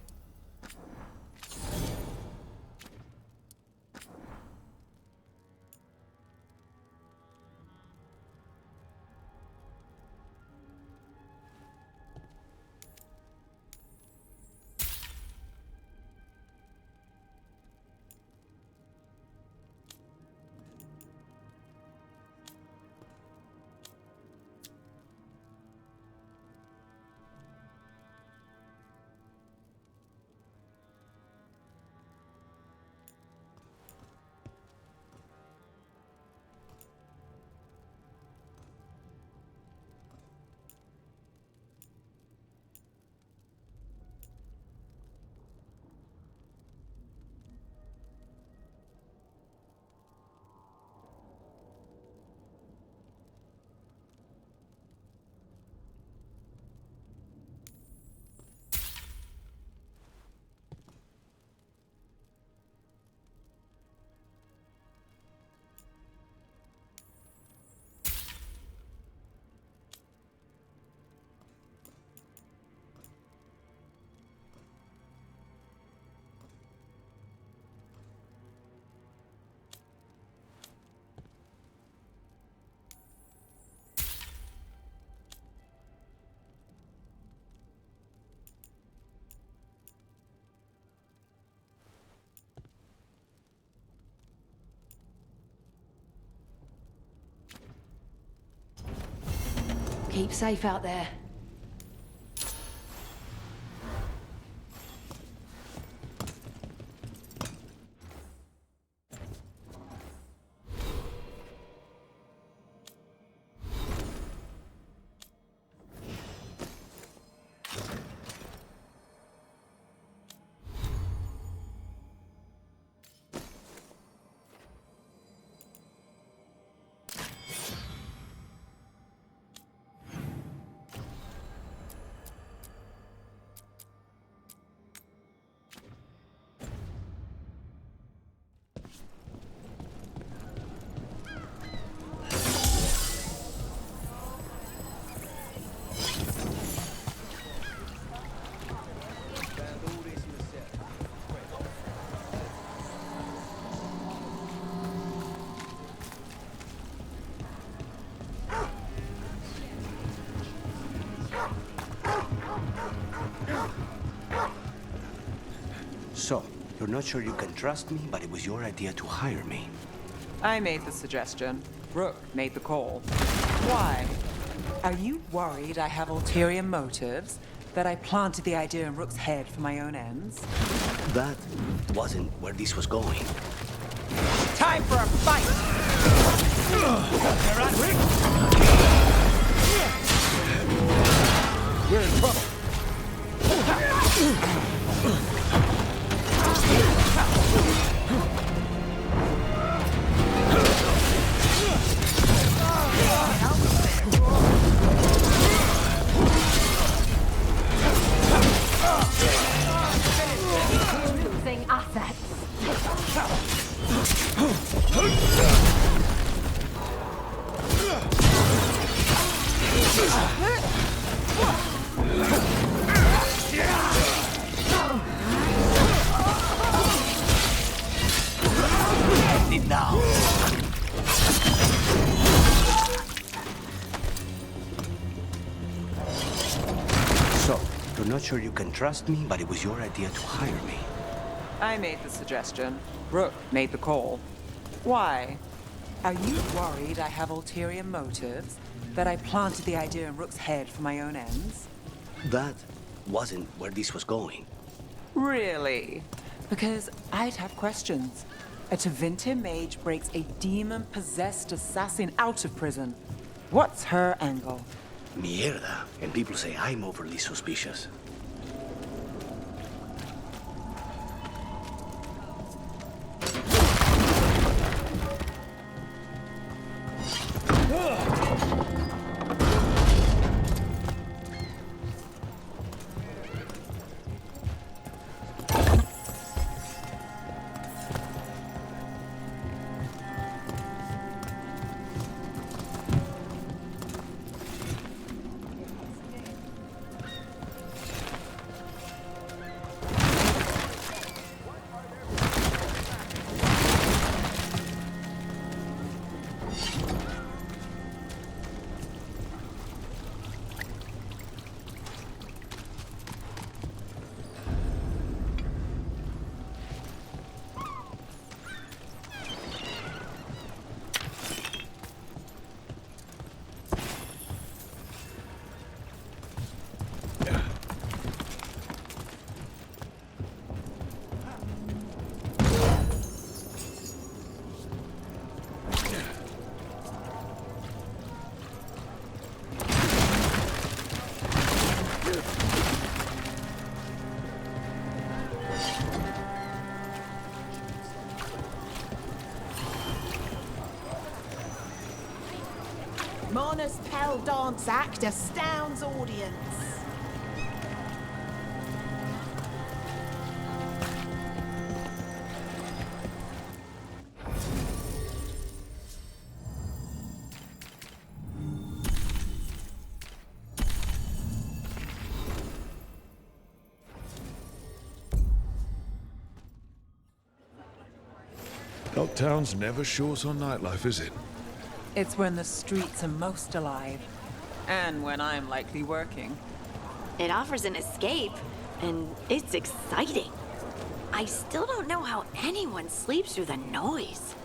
Keep safe out there. So, you're not sure you can trust me, but it was your idea to hire me. I made the suggestion. Rook made the call. Why? Are you worried I have ulterior motives? That I planted the idea in Rook's head for my own ends? That wasn't where this was going. Time for a fight! We're in trouble. Losing assets. Now. So, you're not sure you can trust me, but it was your idea to hire me. I made the suggestion. Rook made the call. Why? Are you worried I have ulterior motives? That I planted the idea in Rook's head for my own ends? That wasn't where this was going. Really? Because I'd have questions. A ᴜᴜᴇᴅ mage breaks a demon-possessed assassin out of prison. What's her angle? Mierda. And people say I'm overly suspicious. Mona's Pell Dance Act astounds audience. Town's never short on nightlife, is it? It's when the streets are most alive. And when I'm likely working. It offers an escape, and it's exciting. I still don't know how anyone sleeps through the noise.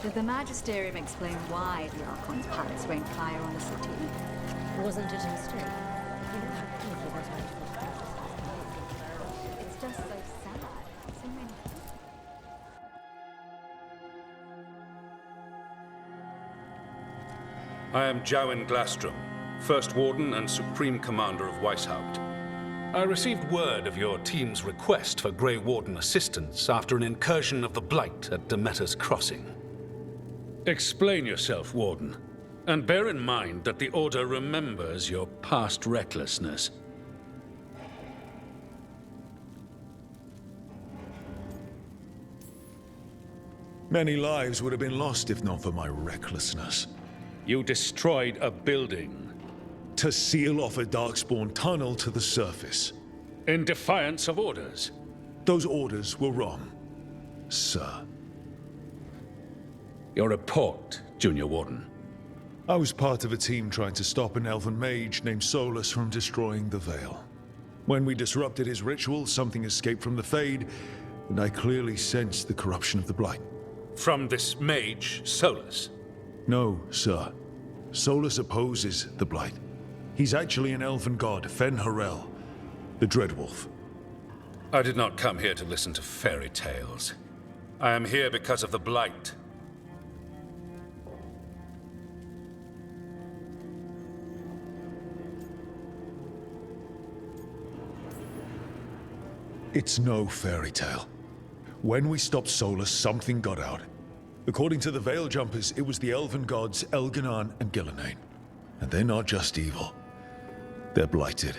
Did the Magisterium explain why the Archon's palace rained fire on the city? Wasn't it a mistake? It's just so sad. So many... I am Jowen Glastrom, First Warden and Supreme Commander of Weishaupt. I received word of your team's request for Grey Warden assistance after an incursion of the Blight at Demeter's Crossing. Explain yourself, Warden, and bear in mind that the Order remembers your past recklessness. Many lives would have been lost if not for my recklessness. You destroyed a building. To seal off a Darkspawn tunnel to the surface. In defiance of orders. Those orders were wrong, sir. Your report, Junior Warden. I was part of a team trying to stop an elven mage named Solus from destroying the Veil. When we disrupted his ritual, something escaped from the Fade, and I clearly sensed the corruption of the Blight. From this mage, Solus? No, sir. Solus opposes the Blight. He's actually an elven god, Fen-Harel, the Dreadwolf. I did not come here to listen to fairy tales. I am here because of the Blight. It's no fairy tale. When we stopped Solus, something got out. According to the Veil Jumpers, it was the elven gods Elganan and Gillenane. And they're not just evil. They're blighted.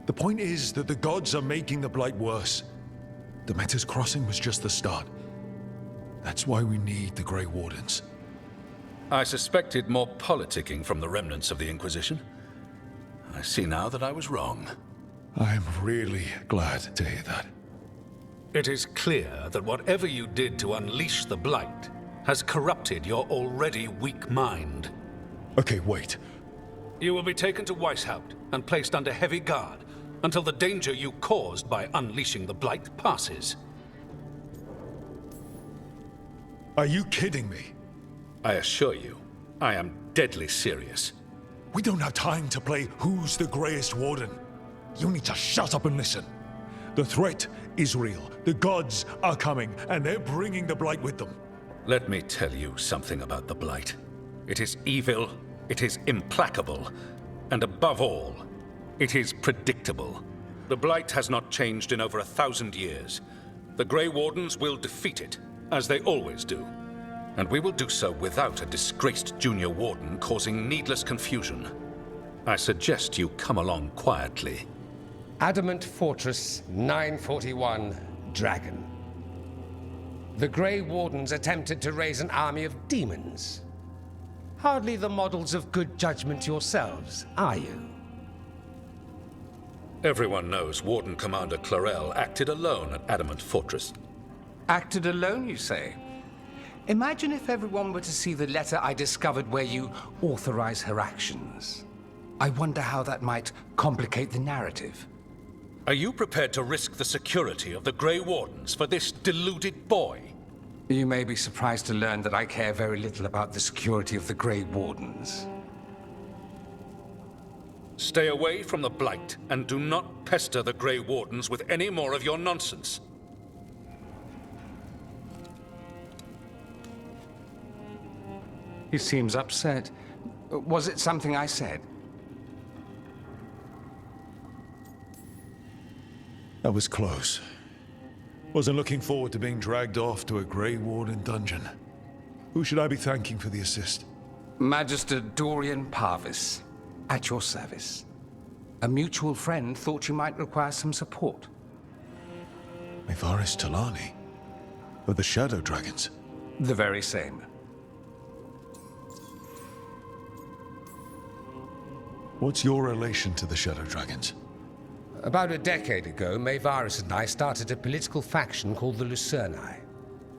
The point is that the gods are making the Blight worse. Demeter's Crossing was just the start. That's why we need the Grey Wardens. I suspected more politicking from the remnants of the Inquisition. I see now that I was wrong. I'm really glad to hear that. It is clear that whatever you did to unleash the Blight has corrupted your already weak mind. Okay, wait. You will be taken to Weishaupt and placed under heavy guard until the danger you caused by unleashing the Blight passes. Are you kidding me? I assure you, I am deadly serious. We don't have time to play who's the Greyest Warden. You need to shut up and listen. The threat is real. The gods are coming, and they're bringing the Blight with them. Let me tell you something about the Blight. It is evil, it is implacable, and above all, it is predictable. The Blight has not changed in over 1,000 years. The Grey Wardens will defeat it, as they always do. And we will do so without a disgraced junior warden causing needless confusion. I suggest you come along quietly. Adamant Fortress 941, Dragon. The Grey Wardens attempted to raise an army of demons. Hardly the models of good judgment yourselves, are you? Everyone knows Warden Commander Clarel acted alone at Adamant Fortress. Acted alone, you say? Imagine if everyone were to see the letter I discovered where you authorize her actions. I wonder how that might complicate the narrative. Are you prepared to risk the security of the Grey Wardens for this deluded boy? You may be surprised to learn that I care very little about the security of the Grey Wardens. Stay away from the Blight, and do not pester the Grey Wardens with any more of your nonsense. He seems upset. Was it something I said? That was close. Wasn't looking forward to being dragged off to a Grey Warden dungeon. Who should I be thanking for the assist? Magister Dorian Parvis, at your service. A mutual friend thought you might require some support. Mayvaris Talani? Of the Shadow Dragons? The very same. What's your relation to the Shadow Dragons? About a decade ago, Mayvaris and I started a political faction called the Lucerni.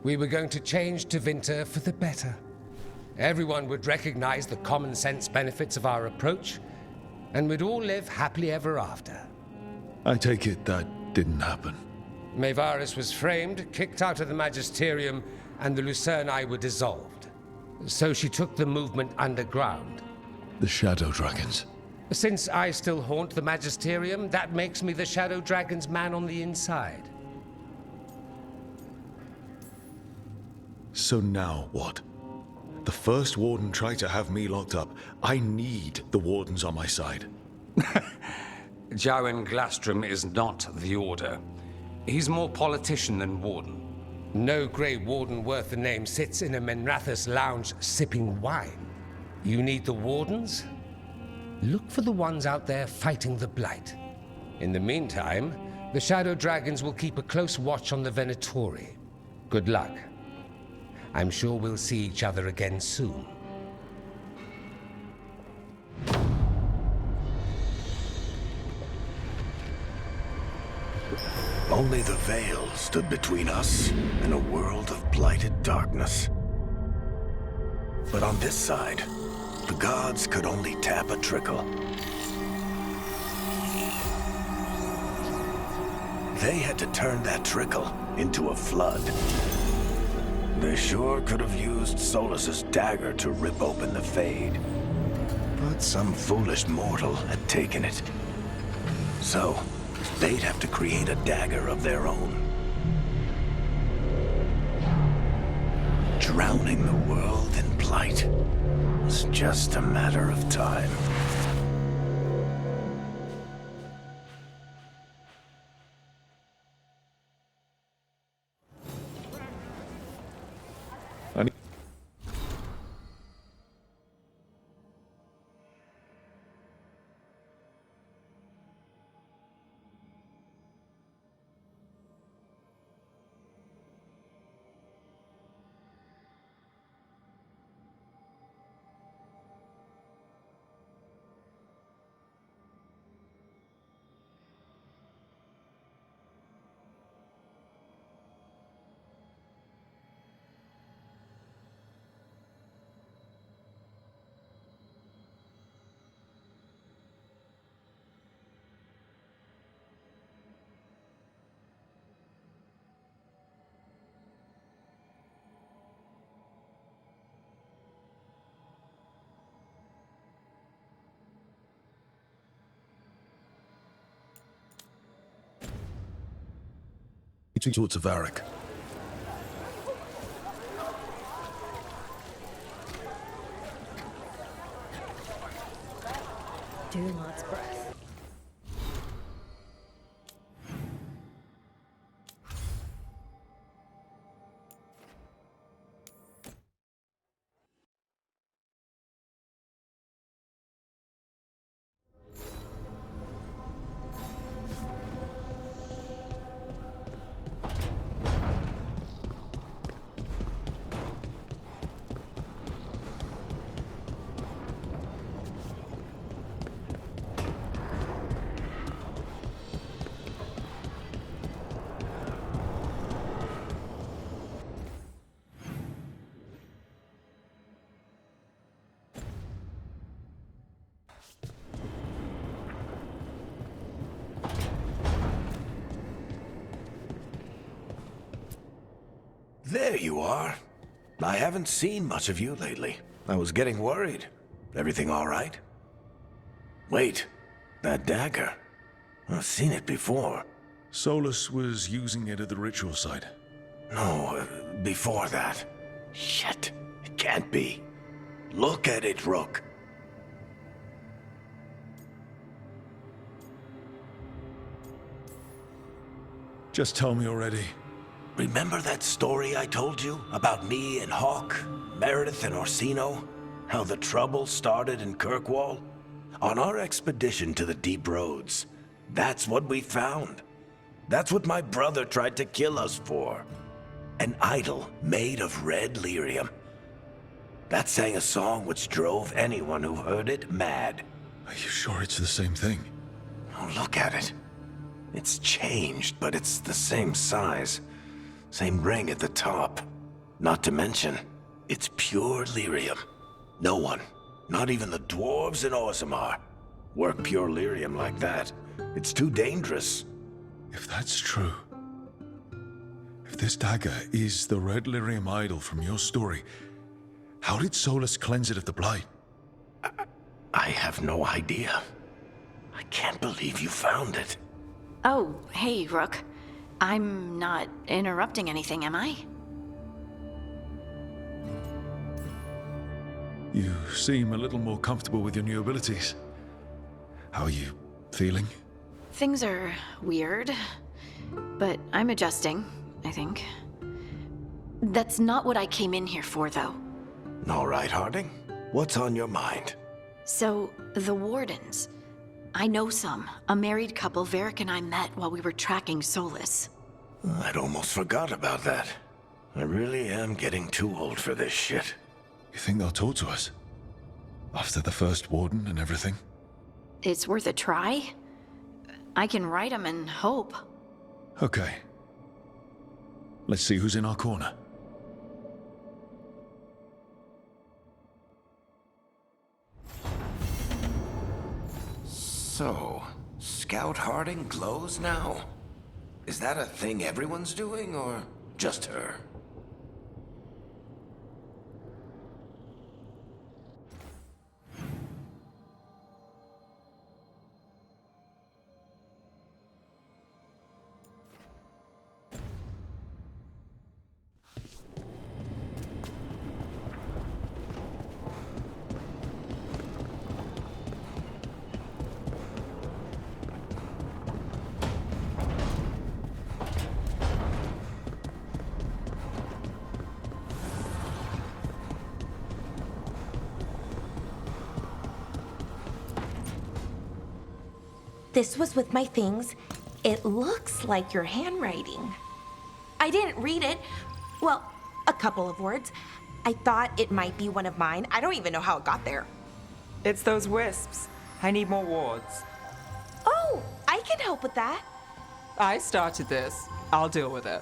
We were going to change Tevinter for the better. Everyone would recognize the common sense benefits of our approach, and we'd all live happily ever after. I take it that didn't happen. Mayvaris was framed, kicked out of the Magisterium, and the Lucerni were dissolved. So she took the movement underground. The Shadow Dragons? Since I still haunt the Magisterium, that makes me the Shadow Dragon's man on the inside. So now what? The first Warden tried to have me locked up. I need the Wardens on my side. Jowen Glastrom is not the Order. He's more politician than Warden. No Grey Warden worth the name sits in a Menrathus lounge sipping wine. You need the Wardens? Look for the ones out there fighting the Blight. In the meantime, the Shadow Dragons will keep a close watch on the Venatori. Good luck. I'm sure we'll see each other again soon. Only the Veil stood between us and a world of blighted darkness. But on this side, the gods could only tap a trickle. They had to turn that trickle into a flood. They sure could have used Solus's dagger to rip open the Fade. But some foolish mortal had taken it. So, they'd have to create a dagger of their own. Drowning the world in blight was just a matter of time. Towards Avarik. Dunelard's breath. There you are. I haven't seen much of you lately. I was getting worried. Everything all right? Wait, that dagger. I've seen it before. Solus was using it at the ritual site. No, before that. Shit, it can't be. Look at it, Rook. Just tell me already. Remember that story I told you about me and Hawk, Meredith and Orsino? How the trouble started in Kirkwall? On our expedition to the Deep Roads, that's what we found. That's what my brother tried to kill us for. An idol made of red lyrium. That sang a song which drove anyone who heard it mad. Are you sure it's the same thing? Oh, look at it. It's changed, but it's the same size. Same ring at the top. Not to mention, it's pure lyrium. No one, not even the dwarves in Orzammar, work pure lyrium like that. It's too dangerous. If that's true, if this dagger is the red lyrium idol from your story, how did Solus cleanse it of the blight? I have no idea. I can't believe you found it. Oh, hey, Rook. I'm not interrupting anything, am I? You seem a little more comfortable with your new abilities. How are you feeling? Things are weird, but I'm adjusting, I think. That's not what I came in here for, though. All right, Harding. What's on your mind? So, the Wardens. I know some. A married couple Varric and I met while we were tracking Solus. I'd almost forgot about that. I really am getting too old for this shit. You think they'll talk to us? After the first warden and everything? It's worth a try. I can write them and hope. Okay. Let's see who's in our corner. So, Scout Harding glows now? Is that a thing everyone's doing, or just her? This was with my things. It looks like your handwriting. I didn't read it. Well, a couple of words. I thought it might be one of mine. I don't even know how it got there. It's those wisps. I need more wards. Oh, I can help with that. I started this. I'll deal with it.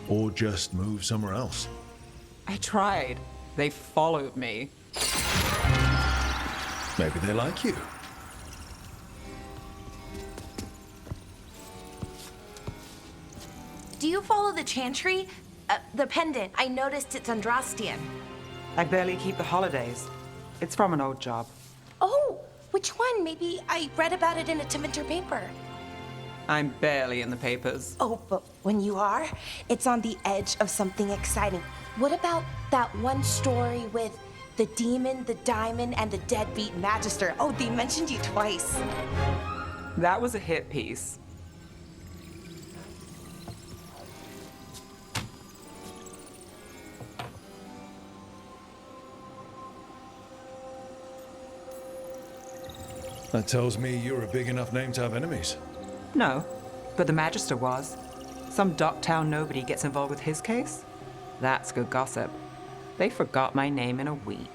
Or just move somewhere else. I tried. They followed me. Maybe they like you. Do you follow the chantry? The pendant. I noticed it's Andrastian. I barely keep the holidays. It's from an old job. Oh, which one? Maybe I read about it in a Tevinter paper. I'm barely in the papers. Oh, but when you are, it's on the edge of something exciting. What about that one story with the demon, the diamond, and the deadbeat magister? Oh, they mentioned you twice. That was a hit piece. That tells me you're a big enough name to have enemies. No, but the Magister was. Some docktown nobody gets involved with his case? That's good gossip. They forgot my name in a week.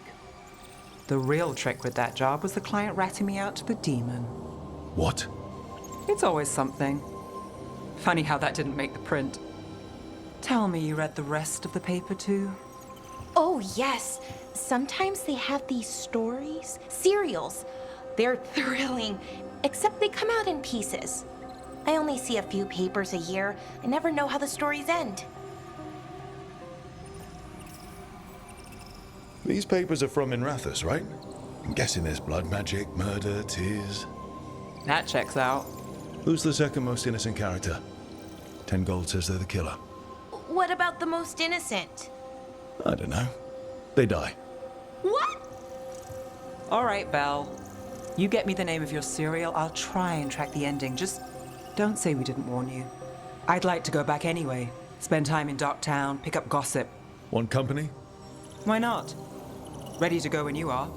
The real trick with that job was the client ratting me out to the demon. What? It's always something. Funny how that didn't make the print. Tell me you read the rest of the paper too? Oh, yes. Sometimes they have these stories, serials. They're thrilling, except they come out in pieces. I only see a few papers a year. I never know how the stories end. These papers are from Minrathous, right? I'm guessing there's blood magic, murder, tears. That checks out. Who's the second most innocent character? 10 gold says they're the killer. What about the most innocent? I don't know. They die. What? All right, Belle. You get me the name of your serial, I'll try and track the ending. Just don't say we didn't warn you. I'd like to go back anyway. Spend time in Darktown, pick up gossip. Want company? Why not? Ready to go when you are.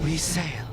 We sail.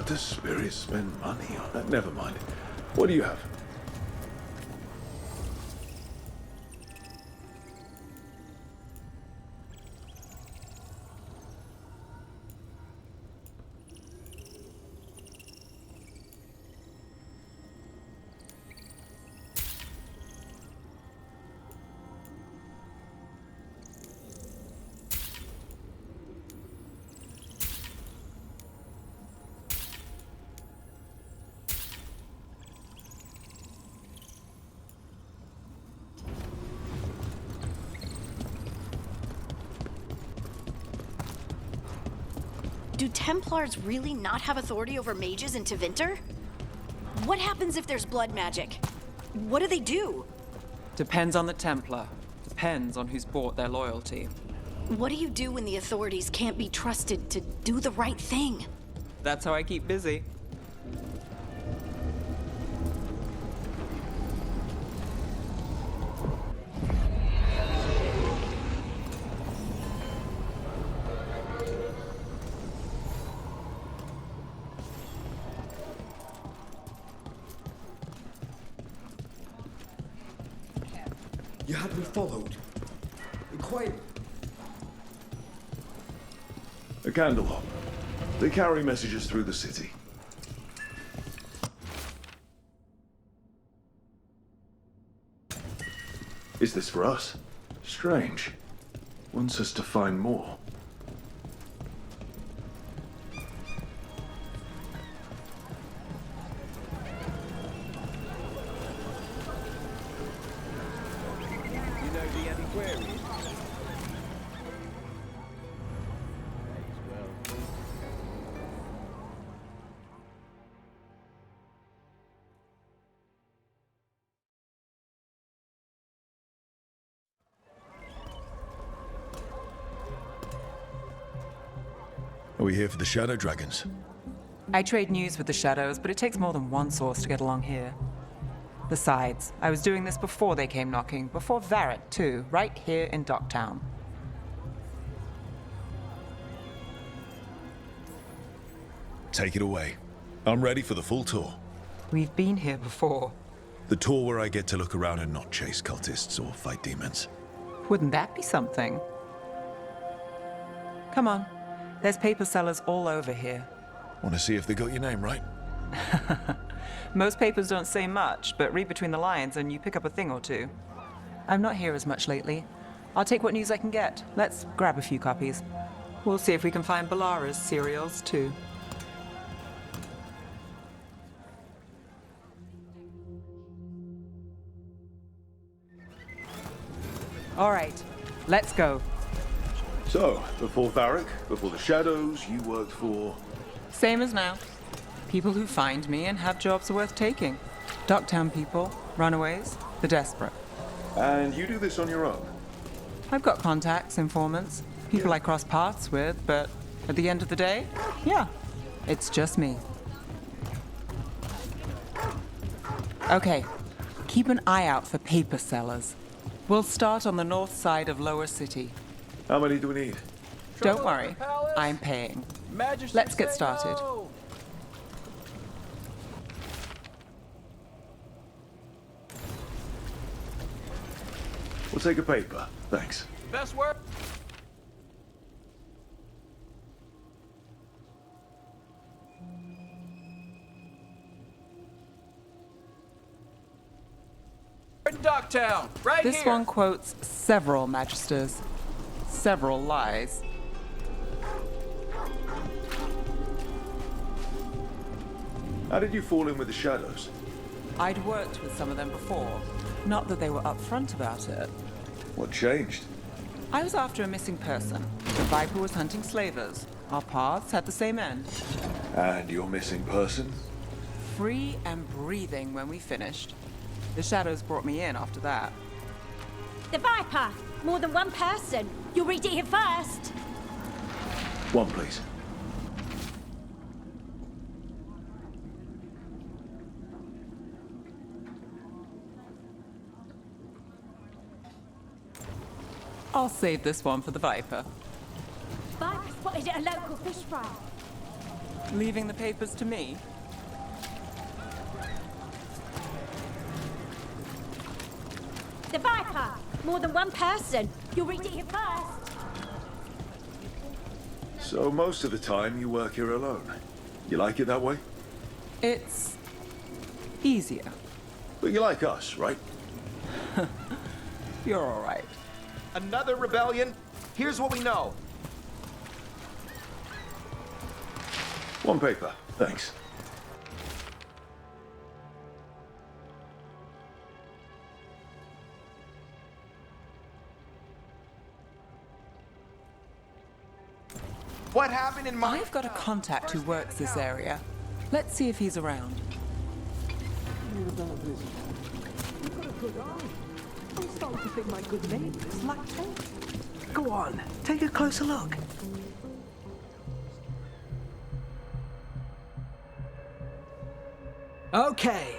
Does spirits spend money on that? Never mind. What do you have? Do Templars really not have authority over mages in Tevinter? What happens if there's blood magic? What do they do? Depends on the Templar. Depends on who's bought their loyalty. What do you do when the authorities can't be trusted to do the right thing? That's how I keep busy. You had me followed. Quiet. A candle hop. They carry messages through the city. Is this for us? Strange. Wants us to find more. You know the antiquarian? Are we here for the Shadow Dragons? I trade news with the Shadows, but it takes more than one source to get along here. Besides, I was doing this before they came knocking, before Varret, too, right here in Docktown. Take it away. I'm ready for the full tour. We've been here before. The tour where I get to look around and not chase cultists or fight demons. Wouldn't that be something? Come on. There's paper sellers all over here. Want to see if they got your name right? Most papers don't say much, but read between the lines and you pick up a thing or two. I'm not here as much lately. I'll take what news I can get. Let's grab a few copies. We'll see if we can find Balara's cereals, too. All right, let's go. So, before Varric, before the Shadows, you worked for... Same as now. People who find me and have jobs worth taking. Docktown people, runaways, the desperate. And you do this on your own? I've got contacts, informants, people I cross paths with, but at the end of the day, yeah, it's just me. Okay, keep an eye out for paper sellers. We'll start on the north side of Lower City. How many do we need? Don't worry, I'm paying. Let's get started. We'll take a paper, thanks. Best work. Docktown, right This here. one quotes several magisters, several lies. How did you fall in with the Shadows? I'd worked with some of them before. Not that they were upfront about it. What changed? I was after a missing person. The Viper was hunting slavers. Our paths had the same end. And your missing person? Free and breathing when we finished. The Shadows brought me in after that. The Viper! More than one person. You'll read it here first. One, please. I'll save this one for the Viper. Viper spotted at a local fish fry. Leaving the papers to me? The Viper! More than one person. You'll read it here first. So most of the time you work here alone. You like it that way? It's easier. But you like us, right? You're all right. Another rebellion? Here's what we know. One paper, thanks. What happened in my... I've got a contact who works this area. Let's see if he's around. You've got a good eye. I'm starting to think my good name is lactate. Go on, take a closer look. Okay.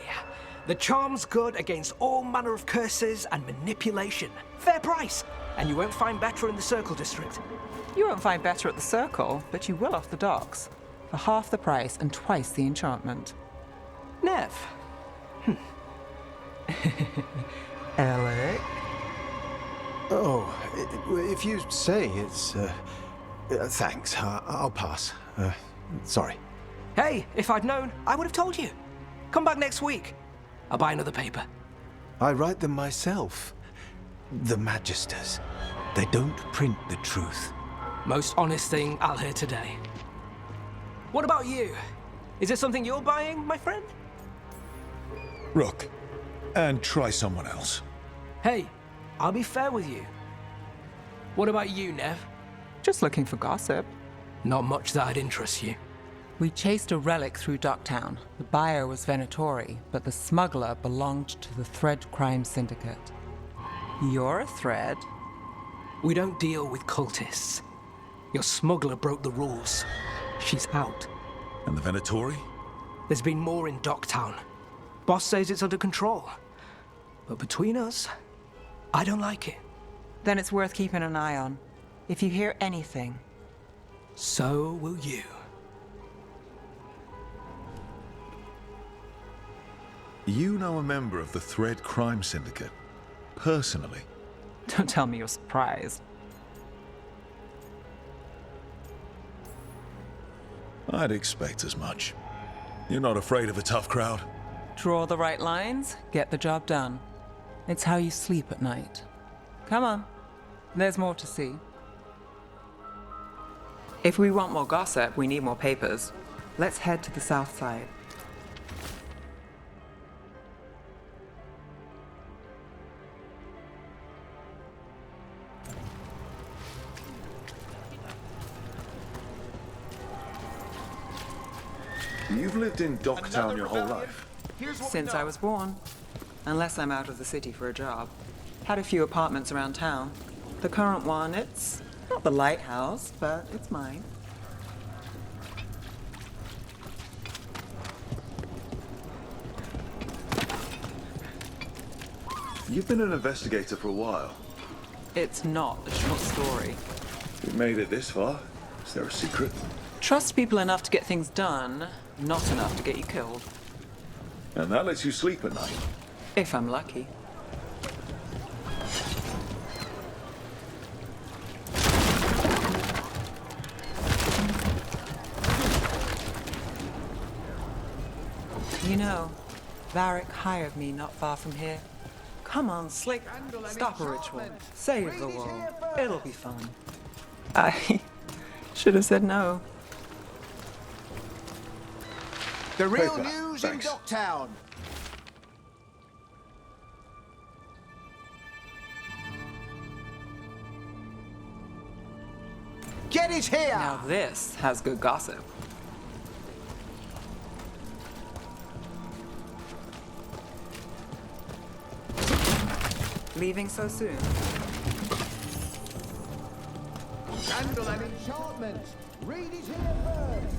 The charm's good against all manner of curses and manipulation. Fair price. And you won't find better in the Circle District. You won't find better at the Circle, but you will off the docks. For half the price and twice the enchantment. Nev. Alec? Oh, if you say it's... thanks. I'll pass. Sorry. Hey, if I'd known, I would have told you. Come back next week. I'll buy another paper. I write them myself. The Magisters. They don't print the truth. Most honest thing I'll hear today. What about you? Is it something you're buying, my friend? Rook, and try someone else. Hey, I'll be fair with you. What about you, Nev? Just looking for gossip. Not much that'd interest you. We chased a relic through Docktown. The buyer was Venatori, but the smuggler belonged to the Thread Crime Syndicate. You're a Thread? We don't deal with cultists. Your smuggler broke the rules. She's out. And the Venatori? There's been more in Docktown. Boss says it's under control. But between us, I don't like it. Then it's worth keeping an eye on. If you hear anything. So will you. You know a member of the Thread Crime Syndicate? Personally? Don't tell me you're surprised. I'd expect as much. You're not afraid of a tough crowd? Draw the right lines, get the job done. It's how you sleep at night. Come on, there's more to see. If we want more gossip, we need more papers. Let's head to the south side. You've lived in Docktown your whole life? Since I was born. Unless I'm out of the city for a job. Had a few apartments around town. The current one, it's not the lighthouse, but it's mine. You've been an investigator for a while. It's not a short story. You made it this far. Is there a secret? Trust people enough to get things done, not enough to get you killed. And that lets you sleep at night? If I'm lucky. You know, Varric hired me not far from here. Come on, Slick. Stop a ritual. Save the world. It'll be fun. I should have said no. The real news in Docktown. Get it here! Now this has good gossip. Leaving so soon? Candle and enchantment. Read it here first.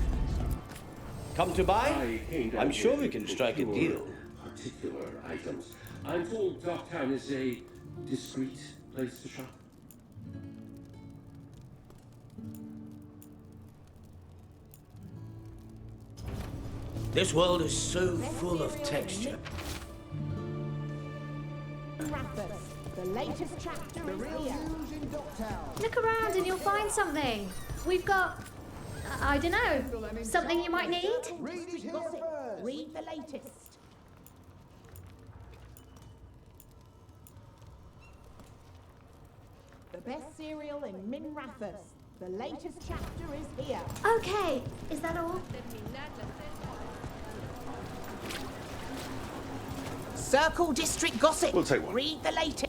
Come to buy? I'm sure we can strike a deal. Particular items. I'm told Docktown is a discreet place to shop. This world is so full of texture. The latest chapter is here. Look around and you'll find something. We've got, I don't know, something you might need? Read the latest. The best cereal in Minrathus. The latest chapter is here. Okay, is that all? Circle District Gossip. We'll take one. Read the latest.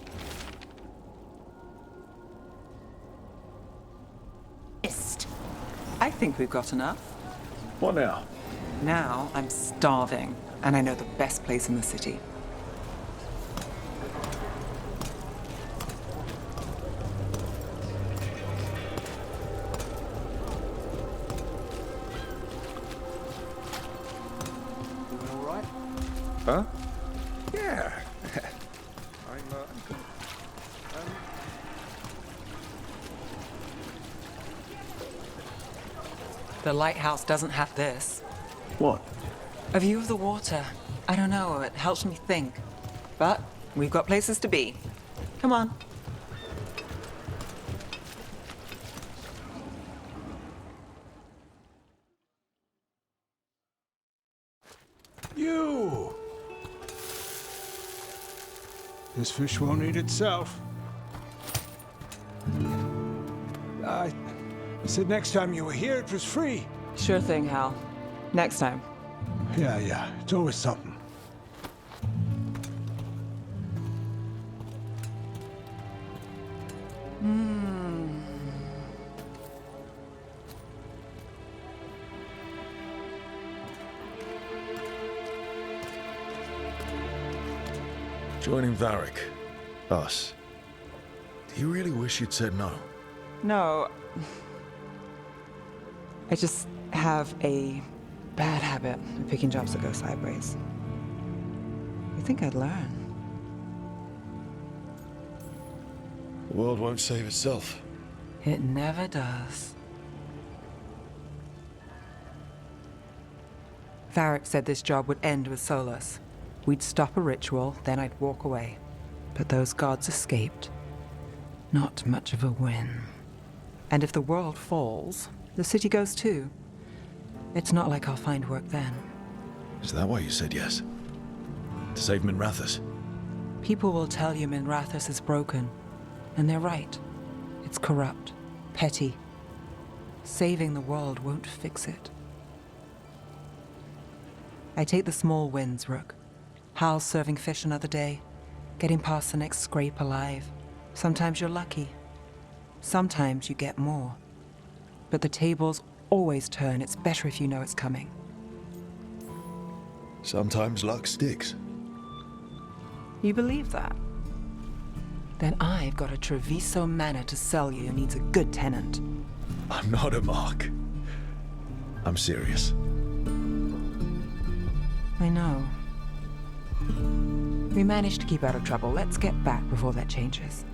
I think we've got enough. What now? Now I'm starving, and I know the best place in the city. All right? Huh? Yeah. I'm good. The lighthouse doesn't have this. What? A view of the water. I don't know, it helps me think. But we've got places to be. Come on. You! This fish won't eat itself. I said next time you were here, it was free. Sure thing, Hal. Next time. Yeah, it's always something. Joining Varric. Us. Do you really wish you'd said no? No. I just have a bad habit of picking jobs that go sideways. You think I'd learn? The world won't save itself. It never does. Varric said this job would end with Solus. We'd stop a ritual, then I'd walk away. But those gods escaped. Not much of a win. And if the world falls, the city goes too. It's not like I'll find work then. Is that why you said yes? To save Minrathous? People will tell you Minrathous is broken. And they're right. It's corrupt, petty. Saving the world won't fix it. I take the small wins, Rook. Hal's serving fish another day, getting past the next scrape alive. Sometimes you're lucky. Sometimes you get more. But the tables always turn. It's better if you know it's coming. Sometimes luck sticks. You believe that? Then I've got a Treviso manor to sell you who needs a good tenant. I'm not a mark. I'm serious. I know. We managed to keep out of trouble. Let's get back before that changes.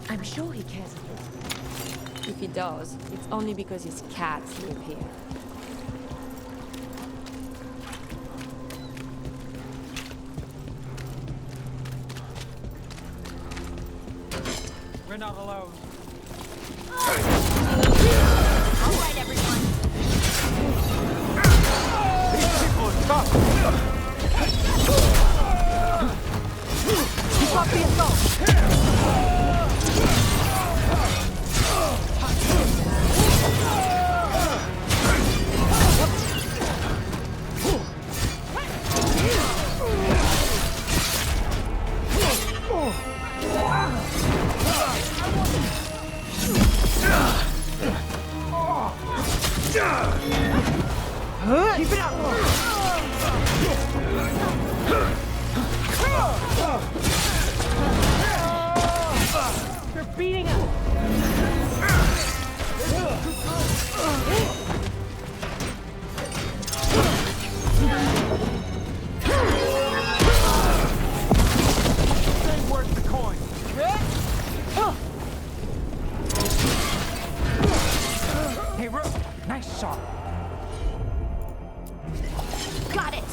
I'm sure he cares for us. If he does, it's only because his cats live here. We're not alone. All right, everyone. These people are tough. Keep up the assault. Keep it up! They're beating us! Ain't worth the coin. Hey, Rook, nice shot. Got it!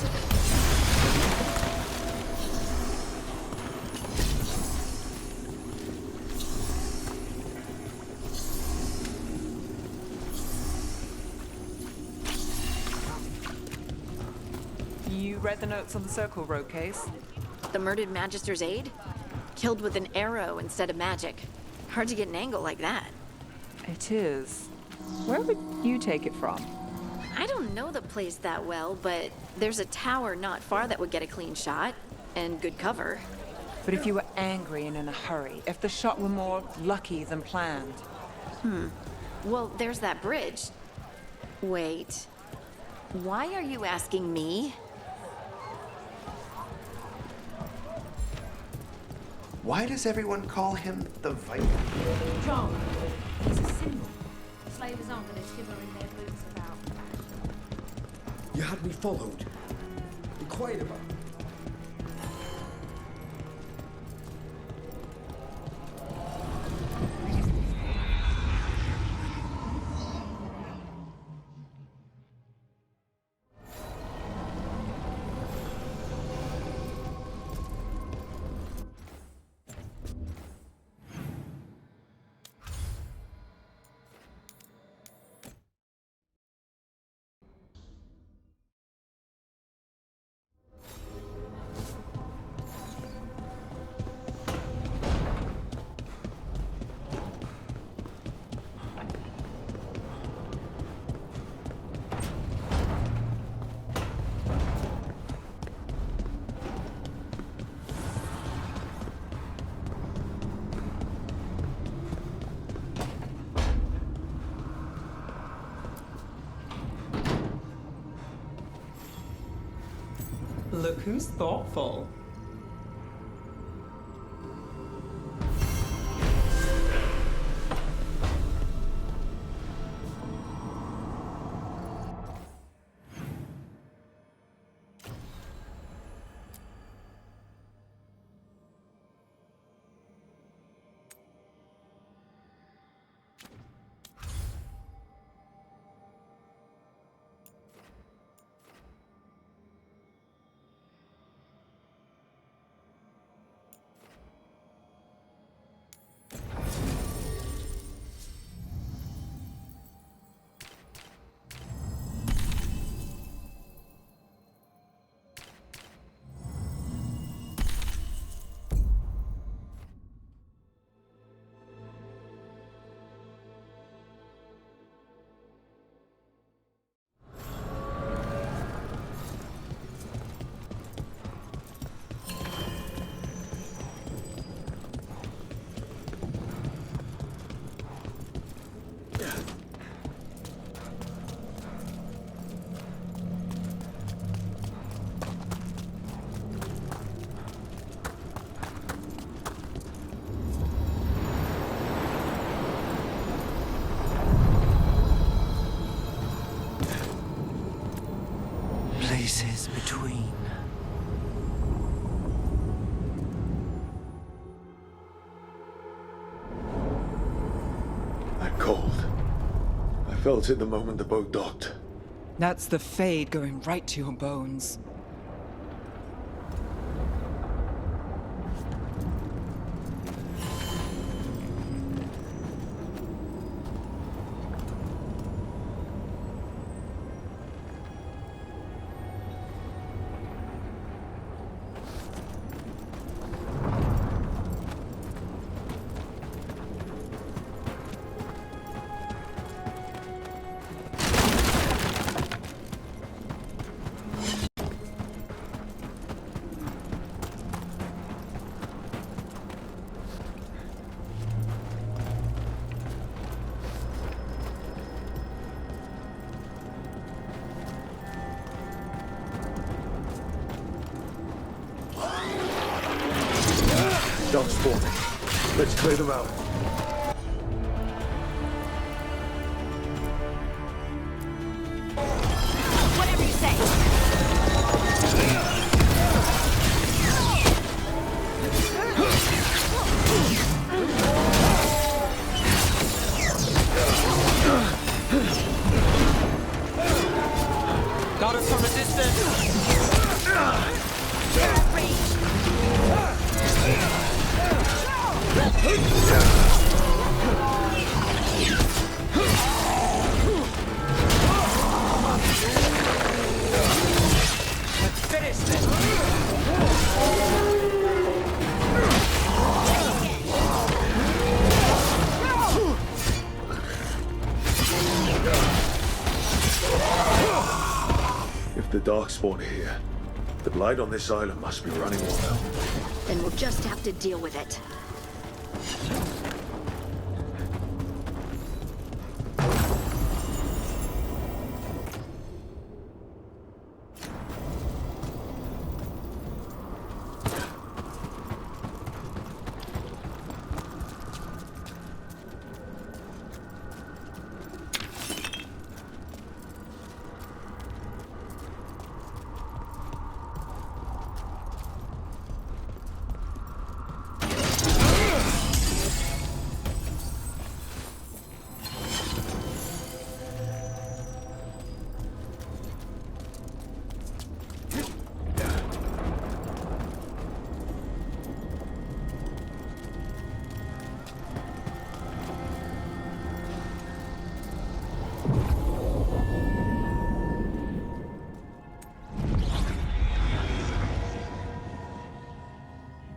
You read the notes on the Circle Road case? The murdered Magister's aide? Killed with an arrow instead of magic. Hard to get an angle like that. It is. Where would you take it from? I don't know the place that well, but there's a tower not far that would get a clean shot. And good cover. But if you were angry and in a hurry, if the shot were more lucky than planned? Well, there's that bridge. Wait. Why are you asking me? Why does everyone call him the Veilguard? John, it's a symbol. Slavers aren't going to shiver in their boots about. You had me followed. Be quiet about it. Look who's thoughtful. Places between. I'm cold. I felt it the moment the boat docked. That's the Fade going right to your bones. Dogs forming. Let's clear them out. Whatever you say. Got us from a distance. Let's finish this. Darkspawn are here. The blight on this island must be running wild. Then we'll just have to deal with it.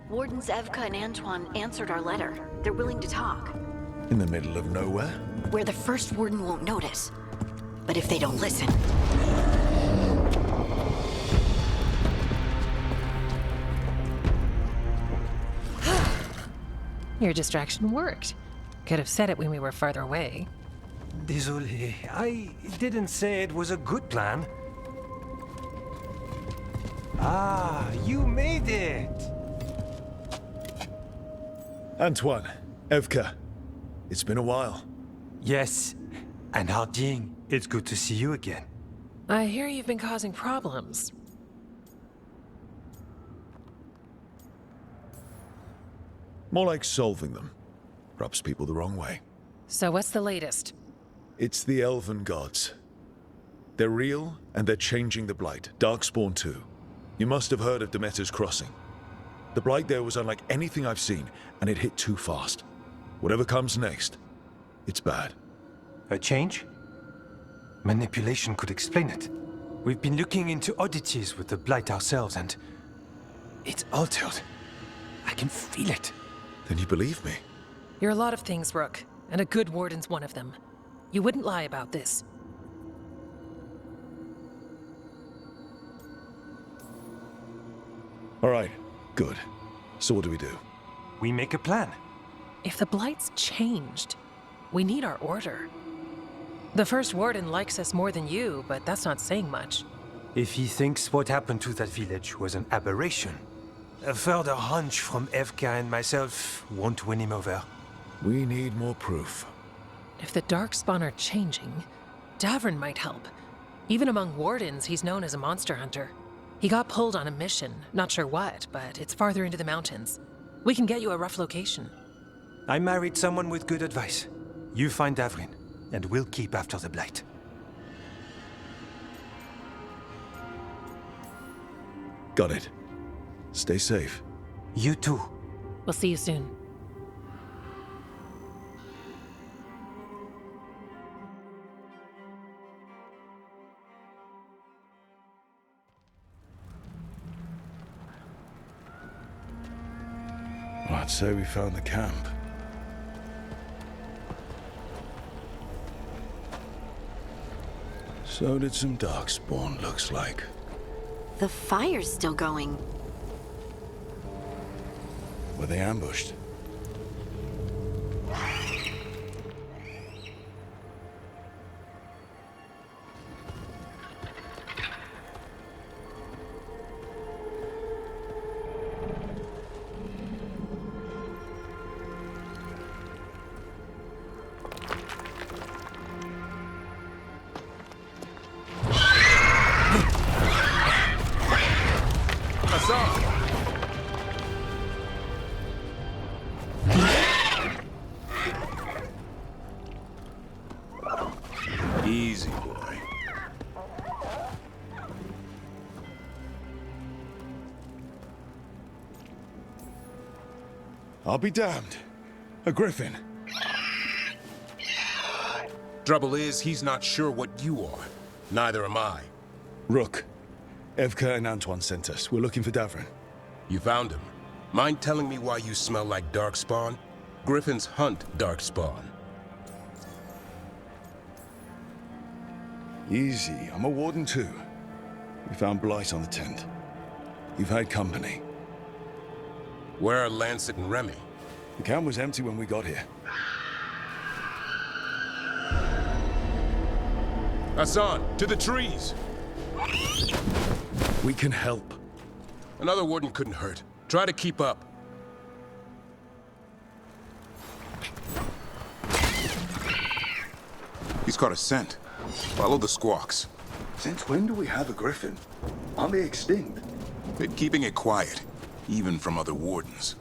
Wardens Evka and Antoine answered our letter. They're willing to talk. In the middle of nowhere? Where the first warden won't notice. But if they don't listen... Your distraction worked. Could have said it when we were farther away. Désolé, I didn't say it was a good plan. Ah, you made it! Antoine, Evka, it's been a while. Yes, and Harding, it's good to see you again. I hear you've been causing problems. More like solving them. Rubs people the wrong way. So what's the latest? It's the elven gods. They're real, and they're changing the blight. Darkspawn too. You must have heard of Demeter's Crossing. The blight there was unlike anything I've seen, and it hit too fast. Whatever comes next, it's bad. A change? Manipulation could explain it. We've been looking into oddities with the blight ourselves, and it's altered. I can feel it. Then you believe me? You're a lot of things, Rook, and a good warden's one of them. You wouldn't lie about this. All right, good. So what do we do? We make a plan. If the blight's changed, we need our order. The first warden likes us more than you, but that's not saying much. If he thinks what happened to that village was an aberration, a further hunch from Evka and myself won't win him over. We need more proof. If the Darkspawn are changing, Davrin might help. Even among wardens, he's known as a monster hunter. He got pulled on a mission, not sure what, but it's farther into the mountains. We can get you a rough location. I married someone with good advice. You find Davrin, and we'll keep after the blight. Got it. Stay safe. You too. We'll see you soon. Well, I'd say we found the camp. So did some Darkspawn, looks like. The fire's still going. Were they ambushed? Easy, boy. I'll be damned. A griffin. Trouble is, he's not sure what you are. Neither am I. Rook. Evka and Antoine sent us. We're looking for Davrin. You found him. Mind telling me why you smell like Darkspawn? Griffins hunt Darkspawn. Easy. I'm a warden too. We found Blight on the tent. You've had company. Where are Lancet and Remy? The camp was empty when we got here. Hassan, to the trees! We can help. Another warden couldn't hurt. Try to keep up. He's caught a scent. Follow the squawks. Since when do we have a griffin? Aren't they extinct? Been keeping it quiet, even from other wardens.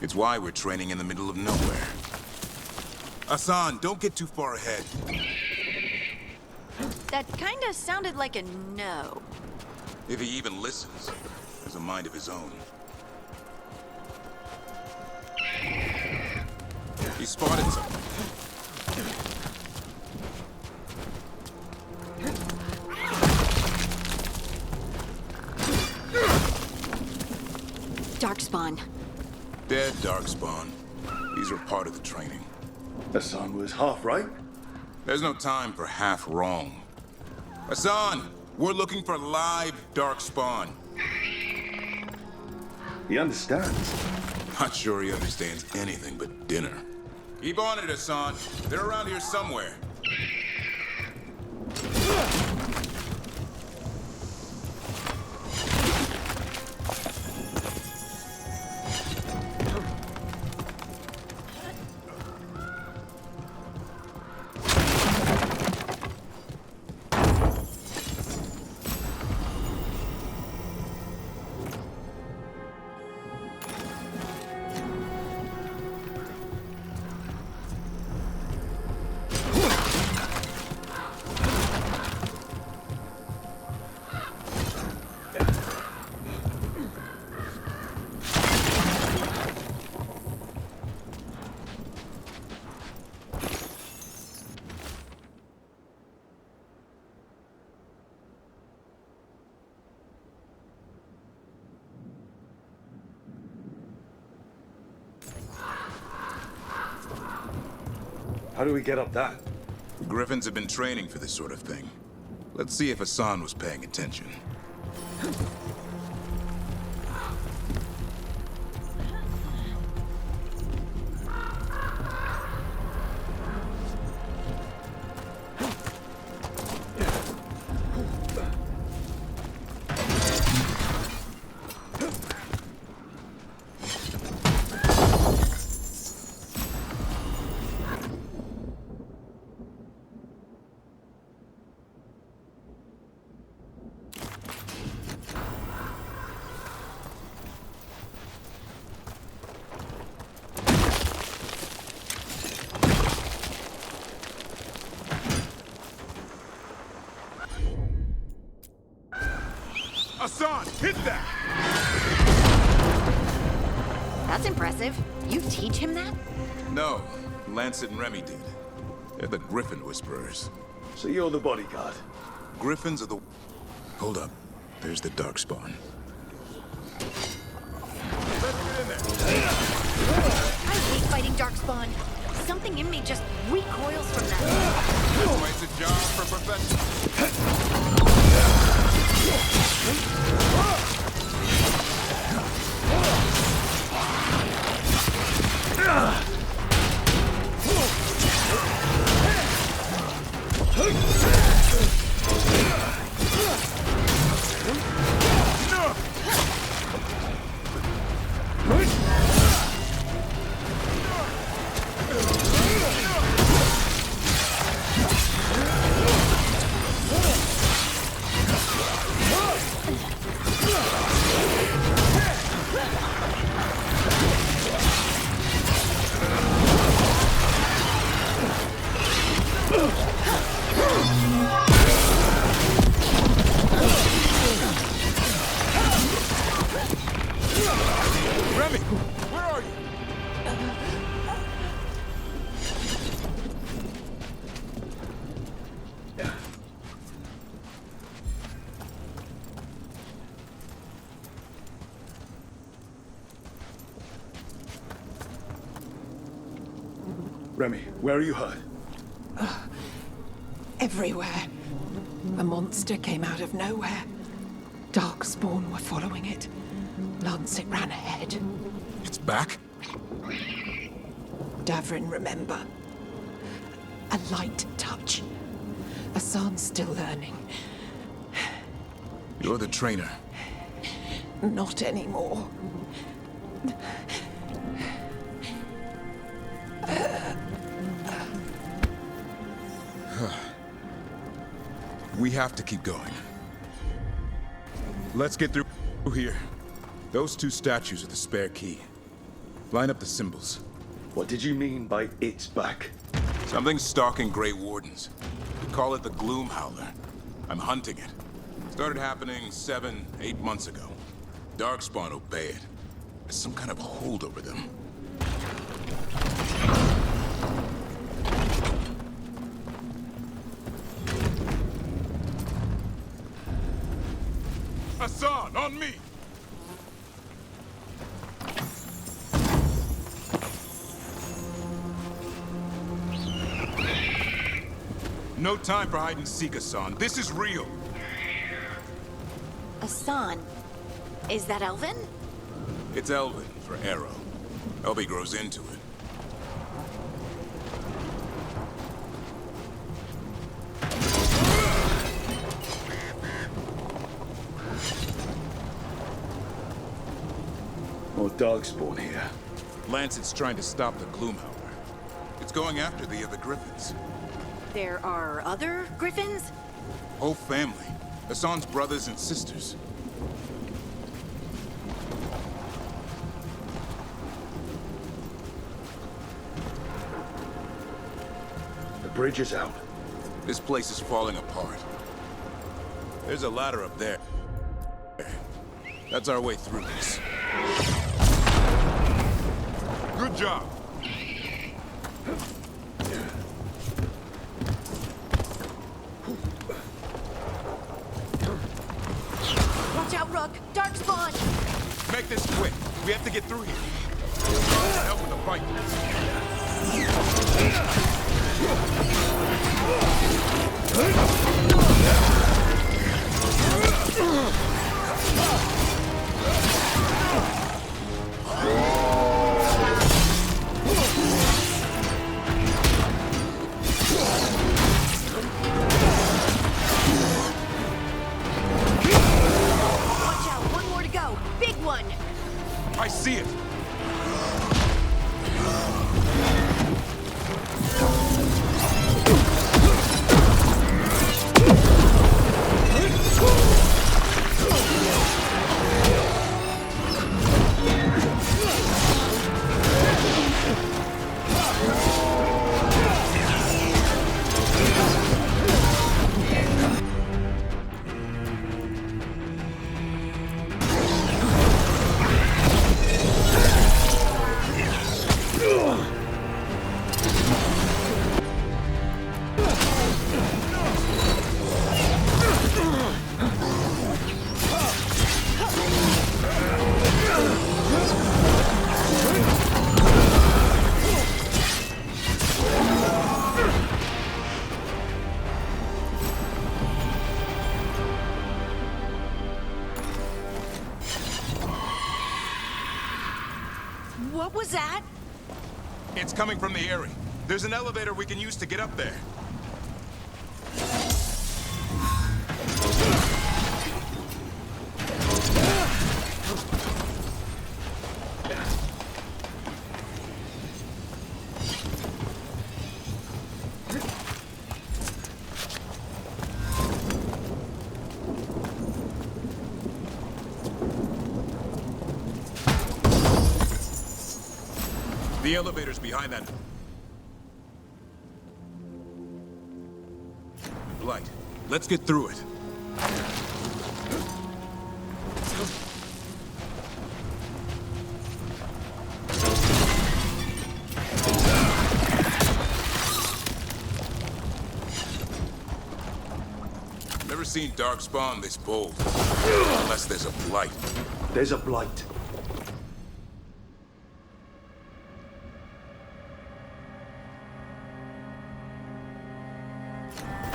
It's why we're training in the middle of nowhere. Hassan, don't get too far ahead. That kinda sounded like a no. If he even listens, has a mind of his own. He spotted something. Darkspawn. Dead Darkspawn. These are part of the training. Hassan was half right. There's no time for half wrong. Hassan, we're looking for live Darkspawn. He understands. Not sure he understands anything but dinner. Keep on it, Hassan. They're around here somewhere. How do we get up that? The Griffins have been training for this sort of thing. Let's see if Hassan was paying attention. Hassan, hit that! That's impressive. You teach him that? No, Lancet and Remy did. They're the Griffin Whisperers. So you're the bodyguard? Griffins are the... Hold up. There's the Darkspawn. Let's get in there. I hate fighting Darkspawn. Something in me just recoils from that. That's why it's a job for professionals. Remy, where are you? Remy, where are you hurt? Everywhere. A monster came out of nowhere. Darkspawn were following it. Lancet ran ahead. It's back? Davrin, remember. A light touch. Asan's still learning. You're the trainer. Not anymore. We have to keep going. Let's get through here. Those two statues are the spare key. Line up the symbols. What did you mean by it's back? Something's stalking Grey Wardens. We call it the Gloom Howler. I'm hunting it. Started happening 7, 8 months ago. Darkspawn obey it. There's some kind of hold over them. Asan, on me! No time for hide and seek, Asan. This is real. Asan? Is that Elven? It's Elven for arrow. Elby grows into it. More Darkspawn here. Lancet's trying to stop the Gloomhowler. It's going after the other Griffins. There are other Griffins? Whole family. Asan's brothers and sisters. The bridge is out. This place is falling apart. There's a ladder up there. That's our way through this. Good job. Watch out, Rook! Darkspawn! Make this quick. We have to get through here. Help with the fight. Watch out, one more to go. Big one! I see it. What was that? It's coming from the area. There's an elevator we can use to get up there. The elevator's behind that light. Let's get through it. Never seen Darkspawn this bold. Unless there's a blight. There's a blight.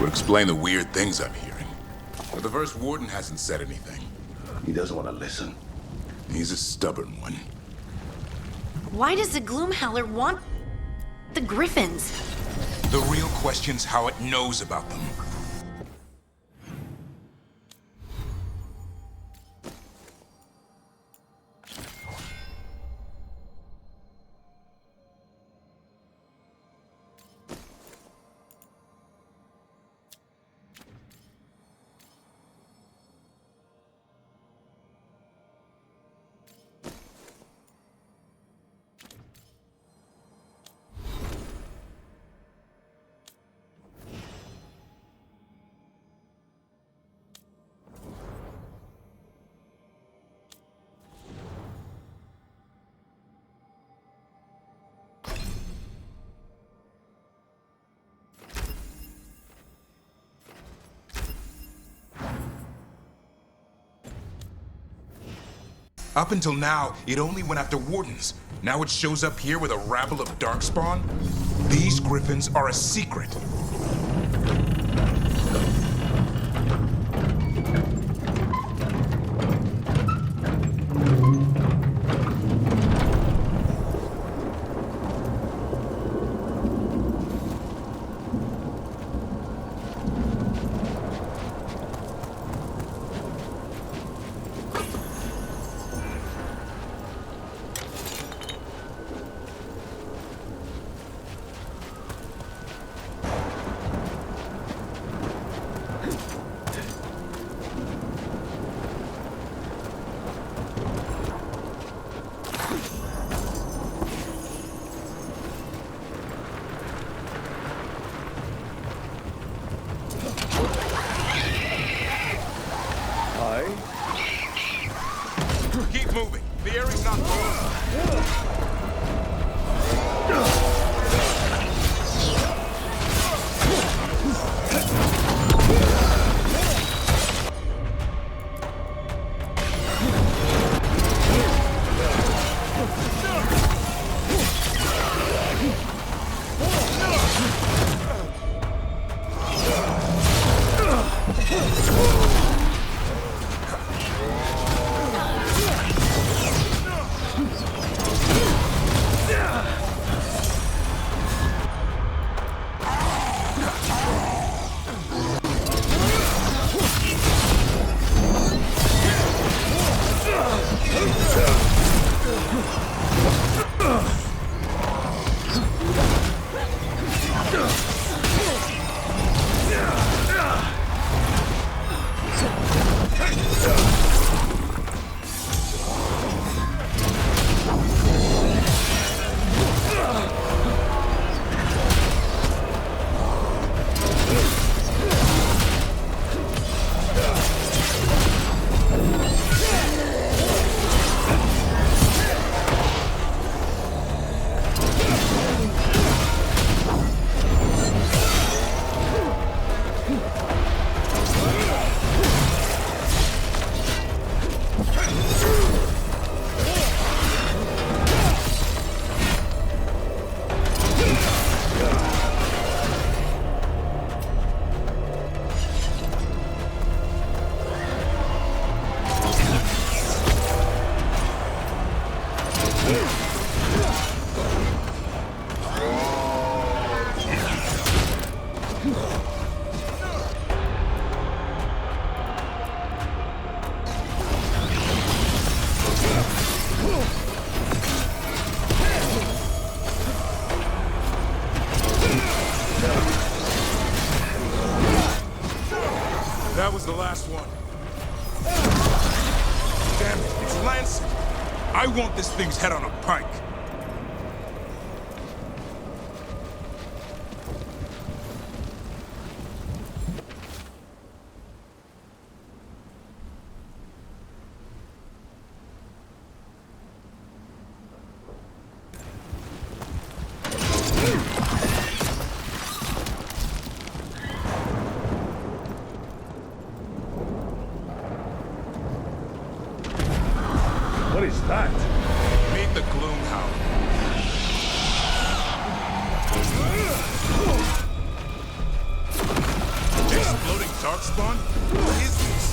Would explain the weird things I'm hearing. But the first warden hasn't said anything. He doesn't want to listen. He's a stubborn one. Why does the Gloomhowler want the Griffins? The real question's how it knows about them. Up until now, it only went after Wardens. Now it shows up here with a rabble of Darkspawn? These Griffins are a secret. Keep moving. The area's not closed. That was the last one. Damn it, it's Lance. I want this thing's head on a pike. What is that? Meet the Gloomhowler. Exploding Darkspawn? What is this?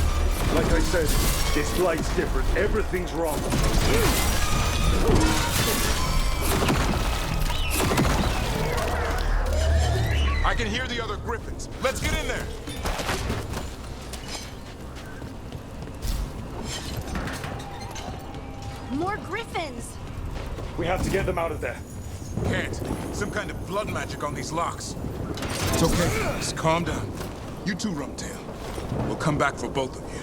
Like I said, this flight's different. Everything's wrong. I can hear the other griffins. Let's get in there. More griffins! We have to get them out of there. Can't. Some kind of blood magic on these locks. It's okay. Just calm down. You too, Rumtail. We'll come back for both of you.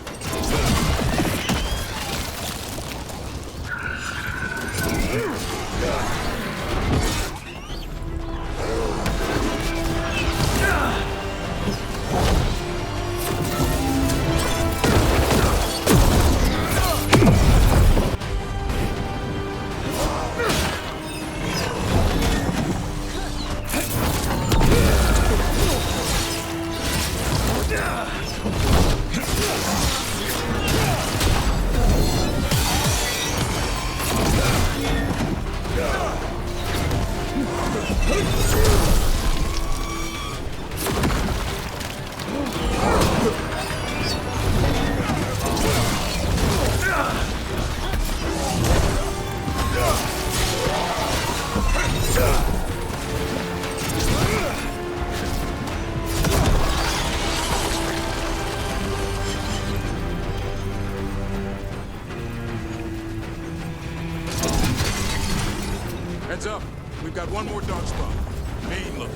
Heads up. We've got one more dark spot. Main look.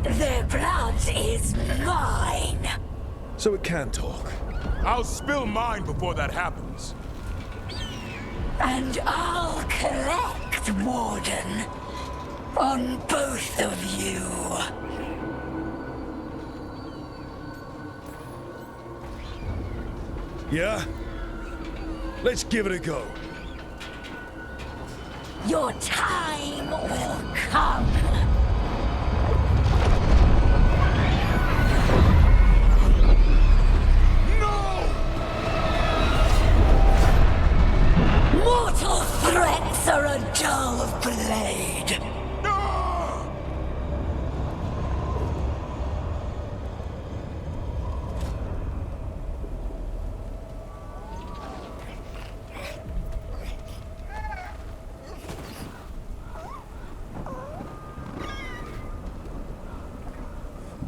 Their blood is mine. So it can talk. I'll spill mine before that happens. And I'll collect, Warden, on both of you. Yeah? Let's give it a go. Your time will come. Mortal threats are a dull blade.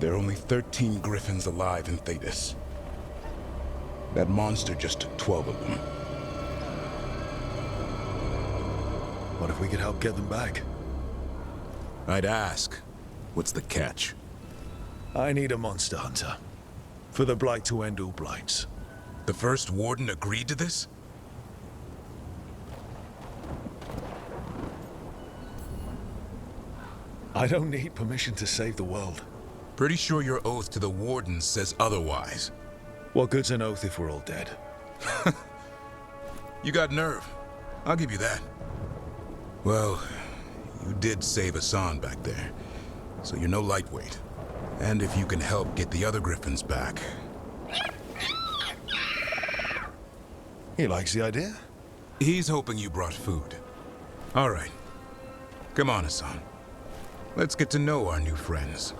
There are only 13 griffins alive in Thedas. That monster just took 12 of them. What if we could help get them back? I'd ask. What's the catch? I need a monster hunter. For the Blight to end all blights. The first warden agreed to this? I don't need permission to save the world. Pretty sure your oath to the warden says otherwise. What good's an oath if we're all dead? You got nerve. I'll give you that. Well, you did save Hassan back there, so you're no lightweight. And if you can help get the other griffins back... He likes the idea? He's hoping you brought food. All right. Come on, Hassan. Let's get to know our new friends.